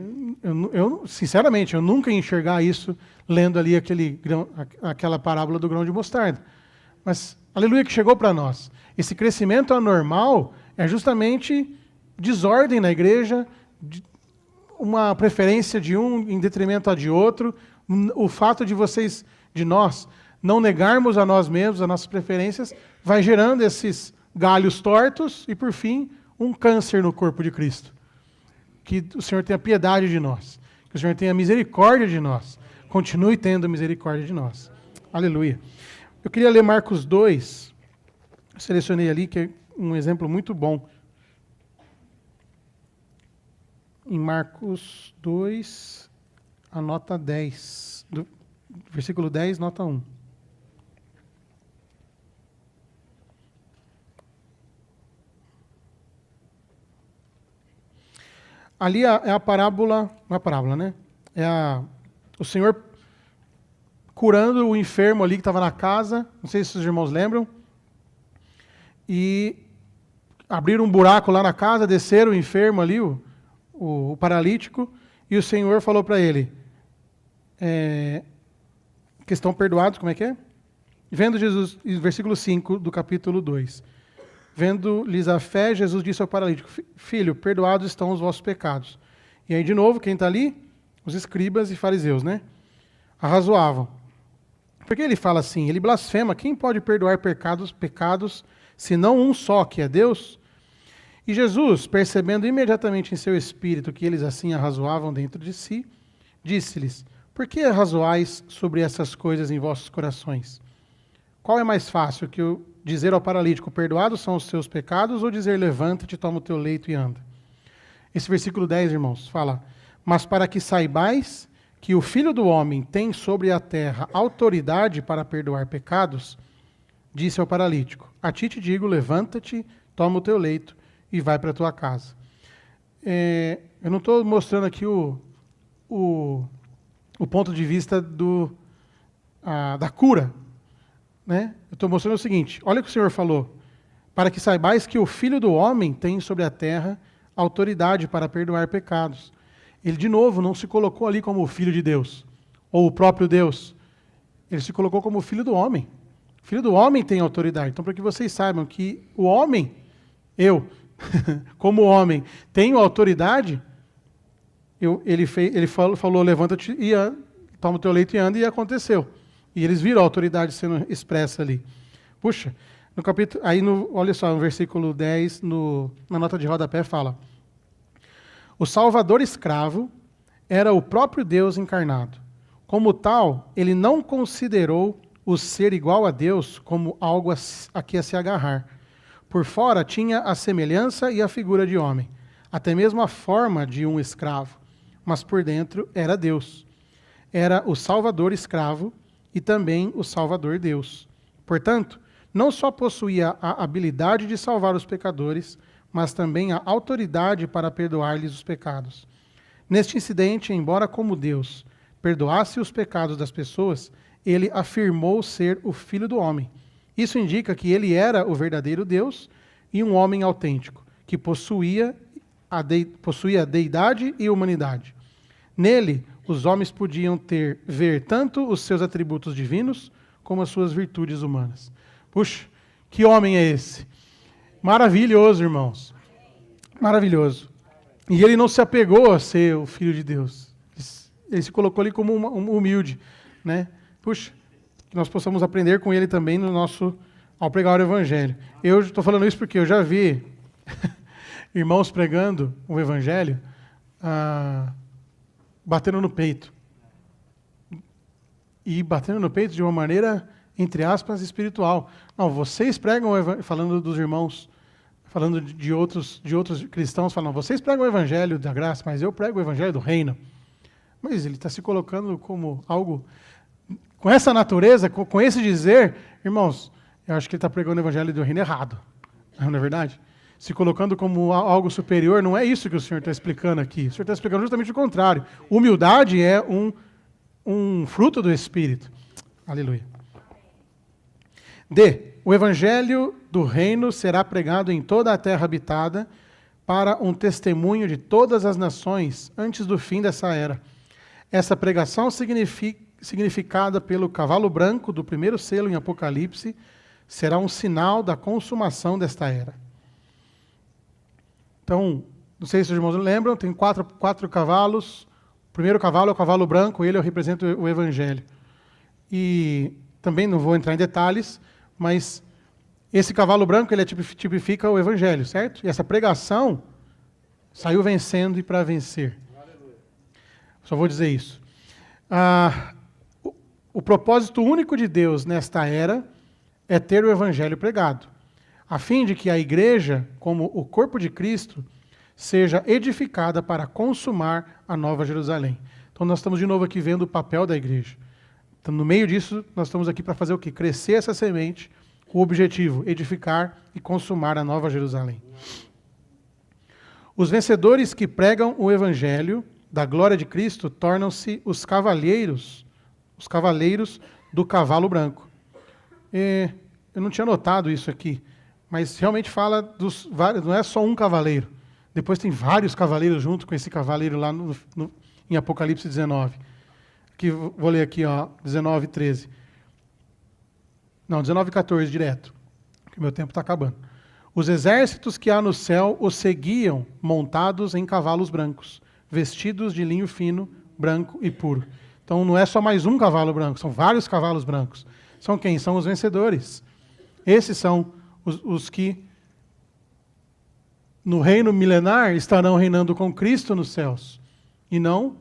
Speaker 1: eu sinceramente, eu nunca ia enxergar isso lendo ali aquela parábola do grão de mostarda. Mas, aleluia, que chegou para nós. Esse crescimento anormal é justamente desordem na igreja, uma preferência de um em detrimento de outro, o fato de nós não negarmos a nós mesmos, as nossas preferências, vai gerando esses galhos tortos e, por fim, um câncer no corpo de Cristo. Que o Senhor tenha piedade de nós. Que o Senhor tenha misericórdia de nós. Continue tendo misericórdia de nós. Aleluia. Eu queria ler Marcos 2. Eu selecionei ali, que é um exemplo muito bom. Em Marcos 2, a nota 10. Versículo 10, nota 1. Ali é a parábola, não é a parábola, né? O Senhor curando o enfermo ali que estava na casa, não sei se os irmãos lembram, e abriram um buraco lá na casa, desceram o enfermo ali, o paralítico, e o Senhor falou para ele, que estão perdoados, como é que é? Vendo Jesus, versículo 5 do capítulo 2. Vendo-lhes a fé, Jesus disse ao paralítico, filho, perdoados estão os vossos pecados. E aí, de novo, quem está ali? Os escribas e fariseus, né? Arrazoavam. Por que ele fala assim? Ele blasfema. Quem pode perdoar pecados, senão um só, que é Deus? E Jesus, percebendo imediatamente em seu espírito que eles assim arrazoavam dentro de si, disse-lhes, por que arrazoais sobre essas coisas em vossos corações? Qual é mais fácil que dizer ao paralítico, perdoados são os seus pecados, ou dizer, levanta-te, toma o teu leito e anda? Esse versículo 10, irmãos, fala, mas para que saibais que o Filho do Homem tem sobre a terra autoridade para perdoar pecados, disse ao paralítico, a ti te digo, levanta-te, toma o teu leito e vai para a tua casa. Eu não estou mostrando aqui o ponto de vista da cura, né? Eu estou mostrando o seguinte, olha o que o Senhor falou, para que saibais que o Filho do Homem tem sobre a terra autoridade para perdoar pecados. Ele, de novo, não se colocou ali como o Filho de Deus, ou o próprio Deus. Ele se colocou como o Filho do Homem. O Filho do Homem tem autoridade. Então, para que vocês saibam que o homem, eu, como homem, tenho autoridade, ele falou, levanta-te e toma o teu leito e anda, e aconteceu. E eles viram a autoridade sendo expressa ali. Puxa, no capítulo, olha só, no versículo 10, na nota de rodapé fala, o Salvador escravo era o próprio Deus encarnado. Como tal, ele não considerou o ser igual a Deus como algo a que se agarrar. Por fora tinha a semelhança e a figura de homem, até mesmo a forma de um escravo, mas por dentro era Deus. Era o Salvador escravo e também o Salvador Deus. Portanto, não só possuía a habilidade de salvar os pecadores, mas também a autoridade para perdoar-lhes os pecados. Neste incidente, embora como Deus perdoasse os pecados das pessoas, ele afirmou ser o Filho do Homem. Isso indica que ele era o verdadeiro Deus e um homem autêntico, que possuía a deidade e humanidade. Nele, os homens podiam ver tanto os seus atributos divinos como as suas virtudes humanas. Puxa, que homem é esse? Maravilhoso, irmãos. Maravilhoso. E ele não se apegou a ser o Filho de Deus. Ele se colocou ali como um humilde, né? Puxa, que nós possamos aprender com ele também ao pregar o Evangelho. Eu estou falando isso porque eu já vi irmãos pregando o Evangelho batendo no peito. E batendo no peito de uma maneira, entre aspas, espiritual. Não, vocês pregam, falando dos irmãos, falando de outros cristãos, falando, vocês pregam o Evangelho da graça, mas eu prego o Evangelho do reino. Mas ele está se colocando como algo, com essa natureza, com esse dizer, irmãos, eu acho que ele está pregando o Evangelho do reino errado. Não é verdade? Se colocando como algo superior, não é isso que o Senhor está explicando aqui. O Senhor está explicando justamente o contrário. Humildade é um fruto do Espírito. Aleluia. O Evangelho do reino será pregado em toda a terra habitada para um testemunho de todas as nações antes do fim dessa era. Essa pregação significada pelo cavalo branco do primeiro selo em Apocalipse será um sinal da consumação desta era. Então, não sei se os irmãos lembram, tem quatro cavalos. O primeiro cavalo é o cavalo branco, ele representa o Evangelho. E também não vou entrar em detalhes, mas Esse cavalo branco, ele tipifica o evangelho, certo? E essa pregação saiu vencendo e para vencer. Só vou dizer isso. O propósito único de Deus nesta era é ter o evangelho pregado, a fim de que a igreja, como o corpo de Cristo, seja edificada para consumar a Nova Jerusalém. Então nós estamos de novo aqui vendo o papel da igreja. Então, no meio disso, nós estamos aqui para fazer o quê? Crescer essa semente, com o objetivo, edificar e consumar a Nova Jerusalém. Os vencedores que pregam o evangelho da glória de Cristo tornam-se os cavaleiros do cavalo branco. Eu não tinha notado isso aqui, mas realmente fala dos vários, não é só um cavaleiro. Depois tem vários cavaleiros junto com esse cavaleiro lá em Apocalipse 19. Aqui, vou ler aqui, 19, 13. Não, 19, 14 direto, porque meu tempo está acabando. Os exércitos que há no céu os seguiam montados em cavalos brancos, vestidos de linho fino, branco e puro. Então não é só mais um cavalo branco, são vários cavalos brancos. São quem? São os vencedores. Esses são os que no reino milenar estarão reinando com Cristo nos céus. E não,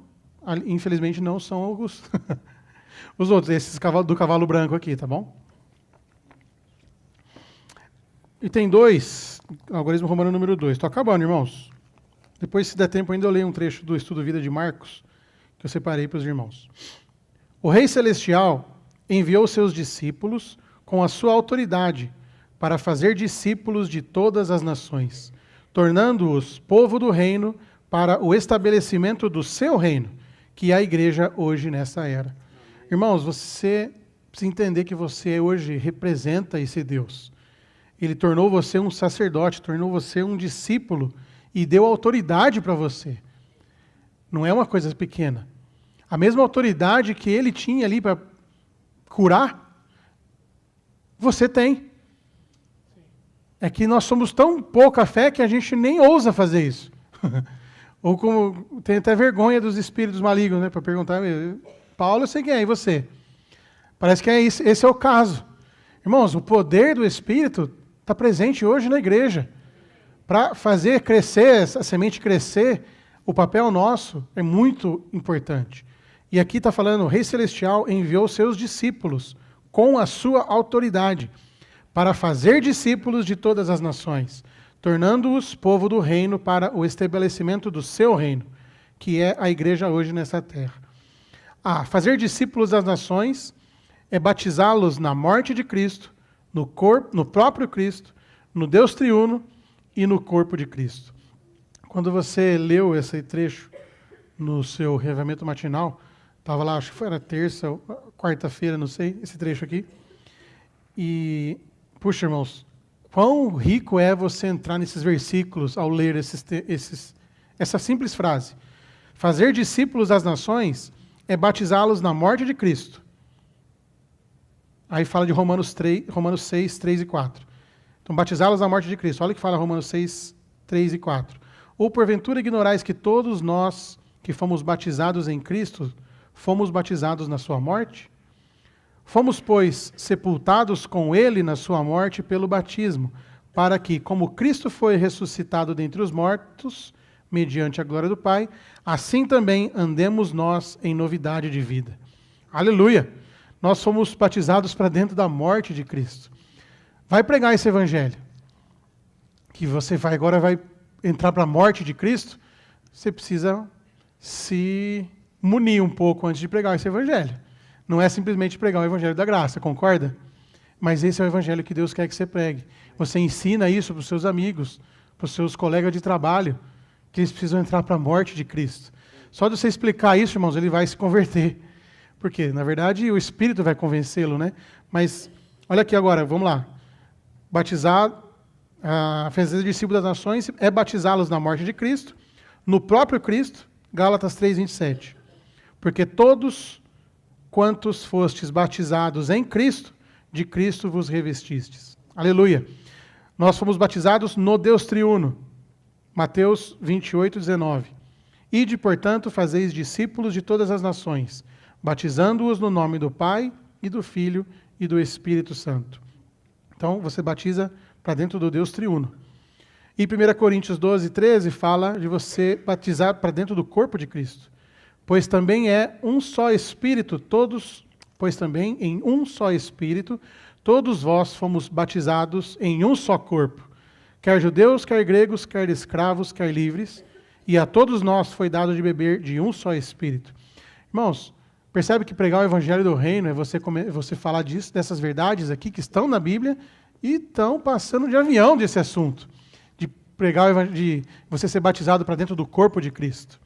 Speaker 1: infelizmente, não são os outros, esses do cavalo branco aqui, tá bom? E tem algarismo romano número 2. Estou acabando, irmãos. Depois, se der tempo, ainda eu leio um trecho do Estudo Vida de Marcos, que eu separei para os irmãos. O Rei Celestial enviou seus discípulos com a sua autoridade para fazer discípulos de todas as nações, tornando-os povo do reino para o estabelecimento do seu reino, que é a igreja hoje nessa era. Irmãos, você precisa entender que você hoje representa esse Deus. Ele tornou você um sacerdote, tornou você um discípulo e deu autoridade para você. Não é uma coisa pequena. A mesma autoridade que ele tinha ali para curar, você tem. É que nós somos tão pouca fé que a gente nem ousa fazer isso. Ou como tem até vergonha dos espíritos malignos, né, para perguntar, Paulo, eu sei quem é, e você? Parece que esse é o caso. Irmãos, o poder do Espírito está presente hoje na igreja. Para fazer crescer, essa semente crescer, o papel nosso é muito importante. E aqui está falando, o Rei Celestial enviou seus discípulos com a sua autoridade para fazer discípulos de todas as nações, tornando-os povo do reino para o estabelecimento do seu reino, que é a igreja hoje nessa terra. Fazer discípulos das nações é batizá-los na morte de Cristo, no próprio Cristo, no Deus triuno e no corpo de Cristo. Quando você leu esse trecho no seu reavivamento matinal, estava lá, acho que foi terça ou quarta-feira, não sei, esse trecho aqui. E, puxa, irmãos, quão rico é você entrar nesses versículos ao ler essa simples frase. Fazer discípulos das nações é batizá-los na morte de Cristo. Aí fala de Romanos 6, 3 e 4. Então, batizá-los na morte de Cristo. Olha o que fala Romanos 6, 3 e 4. Ou porventura ignorais que todos nós que fomos batizados em Cristo, fomos batizados na sua morte? Fomos, pois, sepultados com ele na sua morte pelo batismo, para que, como Cristo foi ressuscitado dentre os mortos, mediante a glória do Pai, assim também andemos nós em novidade de vida. Aleluia! Nós fomos batizados para dentro da morte de Cristo. Vai pregar esse evangelho, que você agora vai entrar para a morte de Cristo, você precisa se munir um pouco antes de pregar esse evangelho. Não é simplesmente pregar o evangelho da graça, concorda? Mas esse é o evangelho que Deus quer que você pregue. Você ensina isso para os seus amigos, para os seus colegas de trabalho, que eles precisam entrar para a morte de Cristo. Só de você explicar isso, irmãos, ele vai se converter. Porque, na verdade, o Espírito vai convencê-lo, né? Mas, olha aqui agora, vamos lá. Batizar, fazer discípulos das nações é batizá-los na morte de Cristo, no próprio Cristo, Gálatas 3, 27. Porque todos quantos fostes batizados em Cristo, de Cristo vos revestistes. Aleluia. Nós fomos batizados no Deus triuno. Mateus 28, 19. Ide, portanto, fazeis discípulos de todas as nações, batizando-os no nome do Pai, e do Filho, e do Espírito Santo. Então, você batiza para dentro do Deus triuno. E 1 Coríntios 12, 13 fala de você batizar para dentro do corpo de Cristo. Pois também em um só Espírito todos vós fomos batizados em um só corpo, quer judeus, quer gregos, quer escravos, quer livres, e a todos nós foi dado de beber de um só Espírito. Irmãos, percebe que pregar o Evangelho do Reino é você falar disso, dessas verdades aqui que estão na Bíblia e estão passando de avião desse assunto, de pregar, de você ser batizado para dentro do corpo de Cristo.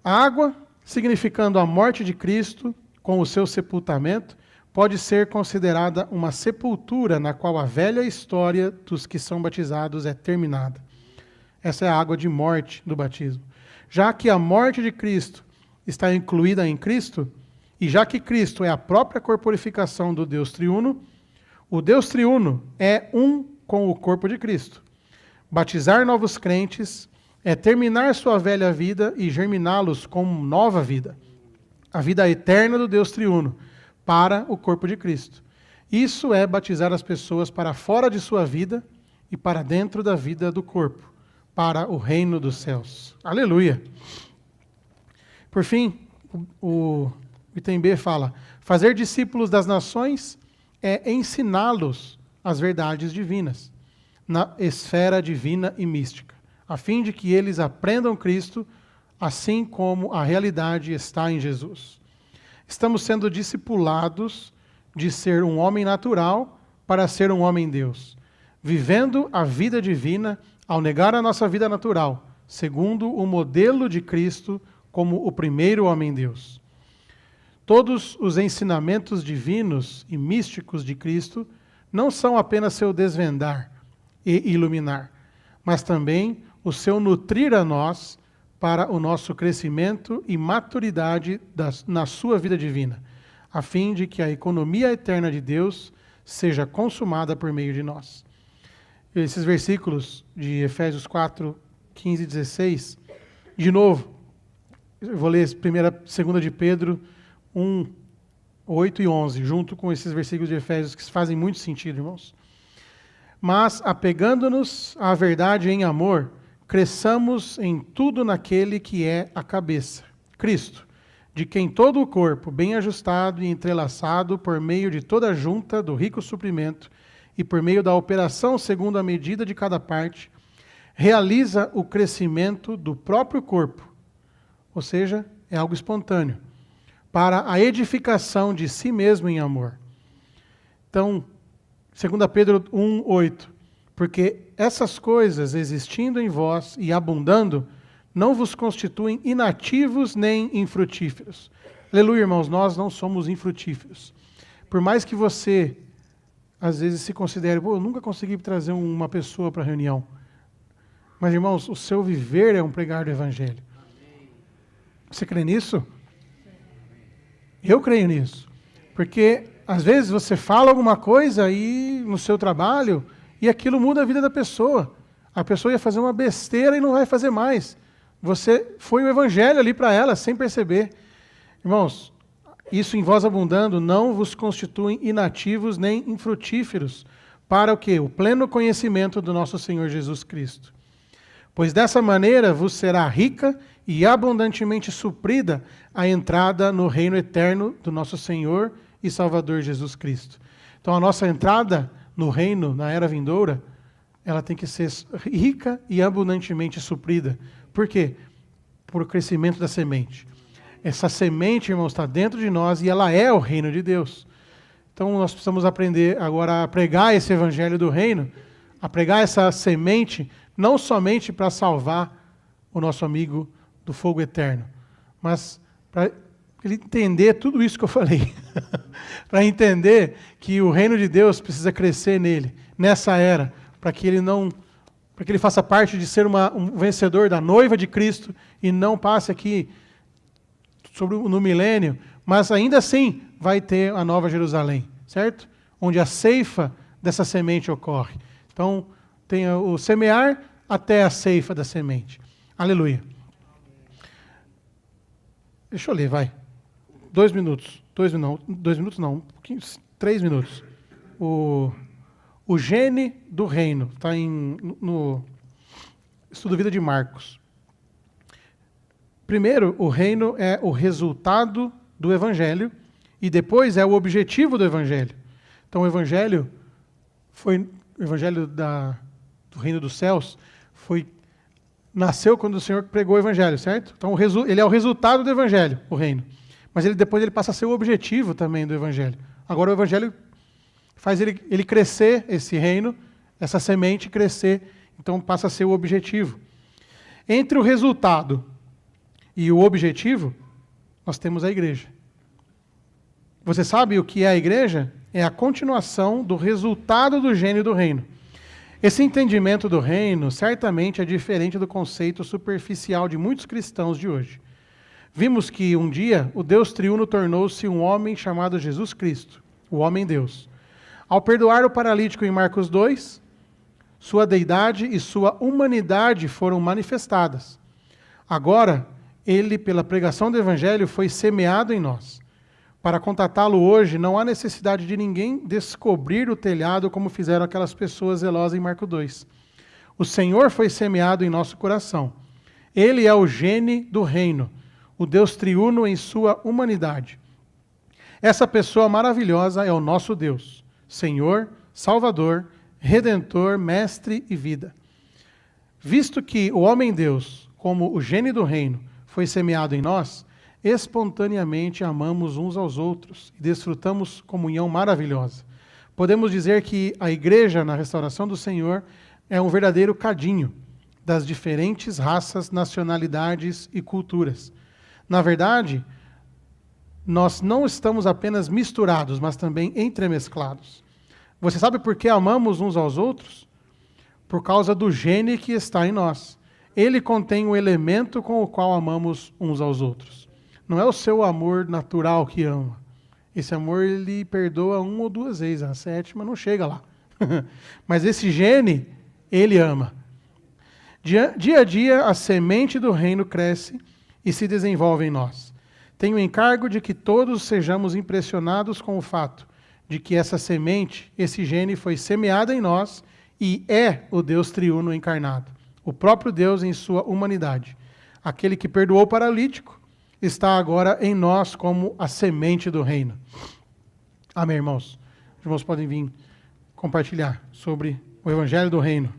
Speaker 1: A água, significando a morte de Cristo com o seu sepultamento, pode ser considerada uma sepultura na qual a velha história dos que são batizados é terminada. Essa é a água de morte do batismo. Já que a morte de Cristo está incluída em Cristo, e já que Cristo é a própria corporificação do Deus triuno, o Deus triuno é um com o corpo de Cristo. Batizar novos crentes é terminar sua velha vida e germiná-los com nova vida. A vida eterna do Deus triuno para o corpo de Cristo. Isso é batizar as pessoas para fora de sua vida e para dentro da vida do corpo, para o reino dos céus. Aleluia! Por fim, o item B fala, fazer discípulos das nações é ensiná-los as verdades divinas, na esfera divina e mística, a fim de que eles aprendam Cristo, assim como a realidade está em Jesus. Estamos sendo discipulados de ser um homem natural para ser um homem Deus, vivendo a vida divina ao negar a nossa vida natural, segundo o modelo de Cristo como o primeiro homem Deus. Todos os ensinamentos divinos e místicos de Cristo não são apenas seu desvendar e iluminar, mas também o seu nutrir a nós para o nosso crescimento e maturidade na sua vida divina, a fim de que a economia eterna de Deus seja consumada por meio de nós. Esses versículos de Efésios 4, 15 e 16, de novo, eu vou ler 2 de Pedro 1, 8 e 11, junto com esses versículos de Efésios que fazem muito sentido, irmãos. Mas, apegando-nos à verdade em amor, cresçamos em tudo naquele que é a cabeça, Cristo, de quem todo o corpo, bem ajustado e entrelaçado por meio de toda a junta do rico suprimento e por meio da operação segundo a medida de cada parte, realiza o crescimento do próprio corpo, ou seja, é algo espontâneo, para a edificação de si mesmo em amor. Então, 2 Pedro 1, 8, porque essas coisas existindo em vós e abundando, não vos constituem inativos nem infrutíferos. Aleluia, irmãos, nós não somos infrutíferos. Por mais que você, às vezes, se considere, eu nunca consegui trazer uma pessoa para a reunião. Mas, irmãos, o seu viver é um pregar do Evangelho. Você crê nisso? Eu creio nisso. Porque, às vezes, você fala alguma coisa aí no seu trabalho e aquilo muda a vida da pessoa. A pessoa ia fazer uma besteira e não vai fazer mais. Você foi o Evangelho ali para ela, sem perceber. Irmãos, isso em vós abundando não vos constituem inativos nem infrutíferos para o quê? O pleno conhecimento do nosso Senhor Jesus Cristo. Pois dessa maneira vos será rica e abundantemente suprida a entrada no reino eterno do nosso Senhor e Salvador Jesus Cristo. Então a nossa entrada no reino, na era vindoura, ela tem que ser rica e abundantemente suprida. Por quê? Por o crescimento da semente. Essa semente, irmãos, está dentro de nós e ela é o reino de Deus. Então nós precisamos aprender agora a pregar esse evangelho do reino, a pregar essa semente, não somente para salvar o nosso amigo do fogo eterno, mas para ele entender tudo isso que eu falei. Para entender que o reino de Deus precisa crescer nele, nessa era, para que ele faça parte de ser um vencedor da noiva de Cristo e não passe aqui no milênio, mas ainda assim vai ter a nova Jerusalém, certo? Onde a ceifa dessa semente ocorre. Então, tem o semear até a ceifa da semente. Aleluia. Deixa eu ler, vai. 2 minutos. 2 minutos não, 3 minutos. O gene do reino. Está no Estudo Vida de Marcos. Primeiro, o reino é o resultado do Evangelho e depois é o objetivo do Evangelho. Então, o Evangelho do reino dos céus nasceu quando o Senhor pregou o Evangelho, certo? Então, ele é o resultado do Evangelho, o reino. Mas depois ele passa a ser o objetivo também do Evangelho. Agora, o Evangelho faz ele crescer, esse reino, essa semente crescer, então passa a ser o objetivo. Entre o resultado e o objetivo, nós temos a igreja. Você sabe o que é a igreja? É a continuação do resultado do gênio do reino. Esse entendimento do reino certamente é diferente do conceito superficial de muitos cristãos de hoje. Vimos que um dia o Deus triuno tornou-se um homem chamado Jesus Cristo, o homem-Deus. Ao perdoar o paralítico em Marcos 2, sua deidade e sua humanidade foram manifestadas. Agora, ele, pela pregação do Evangelho, foi semeado em nós. Para contatá-lo hoje, não há necessidade de ninguém descobrir o telhado como fizeram aquelas pessoas zelosas em Marcos 2. O Senhor foi semeado em nosso coração. Ele é o gene do reino, o Deus triuno em sua humanidade. Essa pessoa maravilhosa é o nosso Deus, Senhor, Salvador, Redentor, Mestre e vida. Visto que o homem-Deus, como o gene do reino, foi semeado em nós, espontaneamente amamos uns aos outros e desfrutamos comunhão maravilhosa. Podemos dizer que a igreja na restauração do Senhor é um verdadeiro cadinho das diferentes raças, nacionalidades e culturas. Na verdade, nós não estamos apenas misturados, mas também entremesclados. Você sabe por que amamos uns aos outros? Por causa do gene que está em nós. Ele contém o elemento com o qual amamos uns aos outros. Não é o seu amor natural que ama. Esse amor, ele perdoa 1 ou 2 vezes, a 7ª não chega lá. Mas esse gene, ele ama. Dia a dia, a semente do reino cresce e se desenvolve em nós. Tenho o encargo de que todos sejamos impressionados com o fato de que essa semente, esse gene, foi semeada em nós e é o Deus triuno encarnado. O próprio Deus em sua humanidade. Aquele que perdoou o paralítico está agora em nós como a semente do reino. Amém, irmãos? Os irmãos podem vir compartilhar sobre o Evangelho do Reino.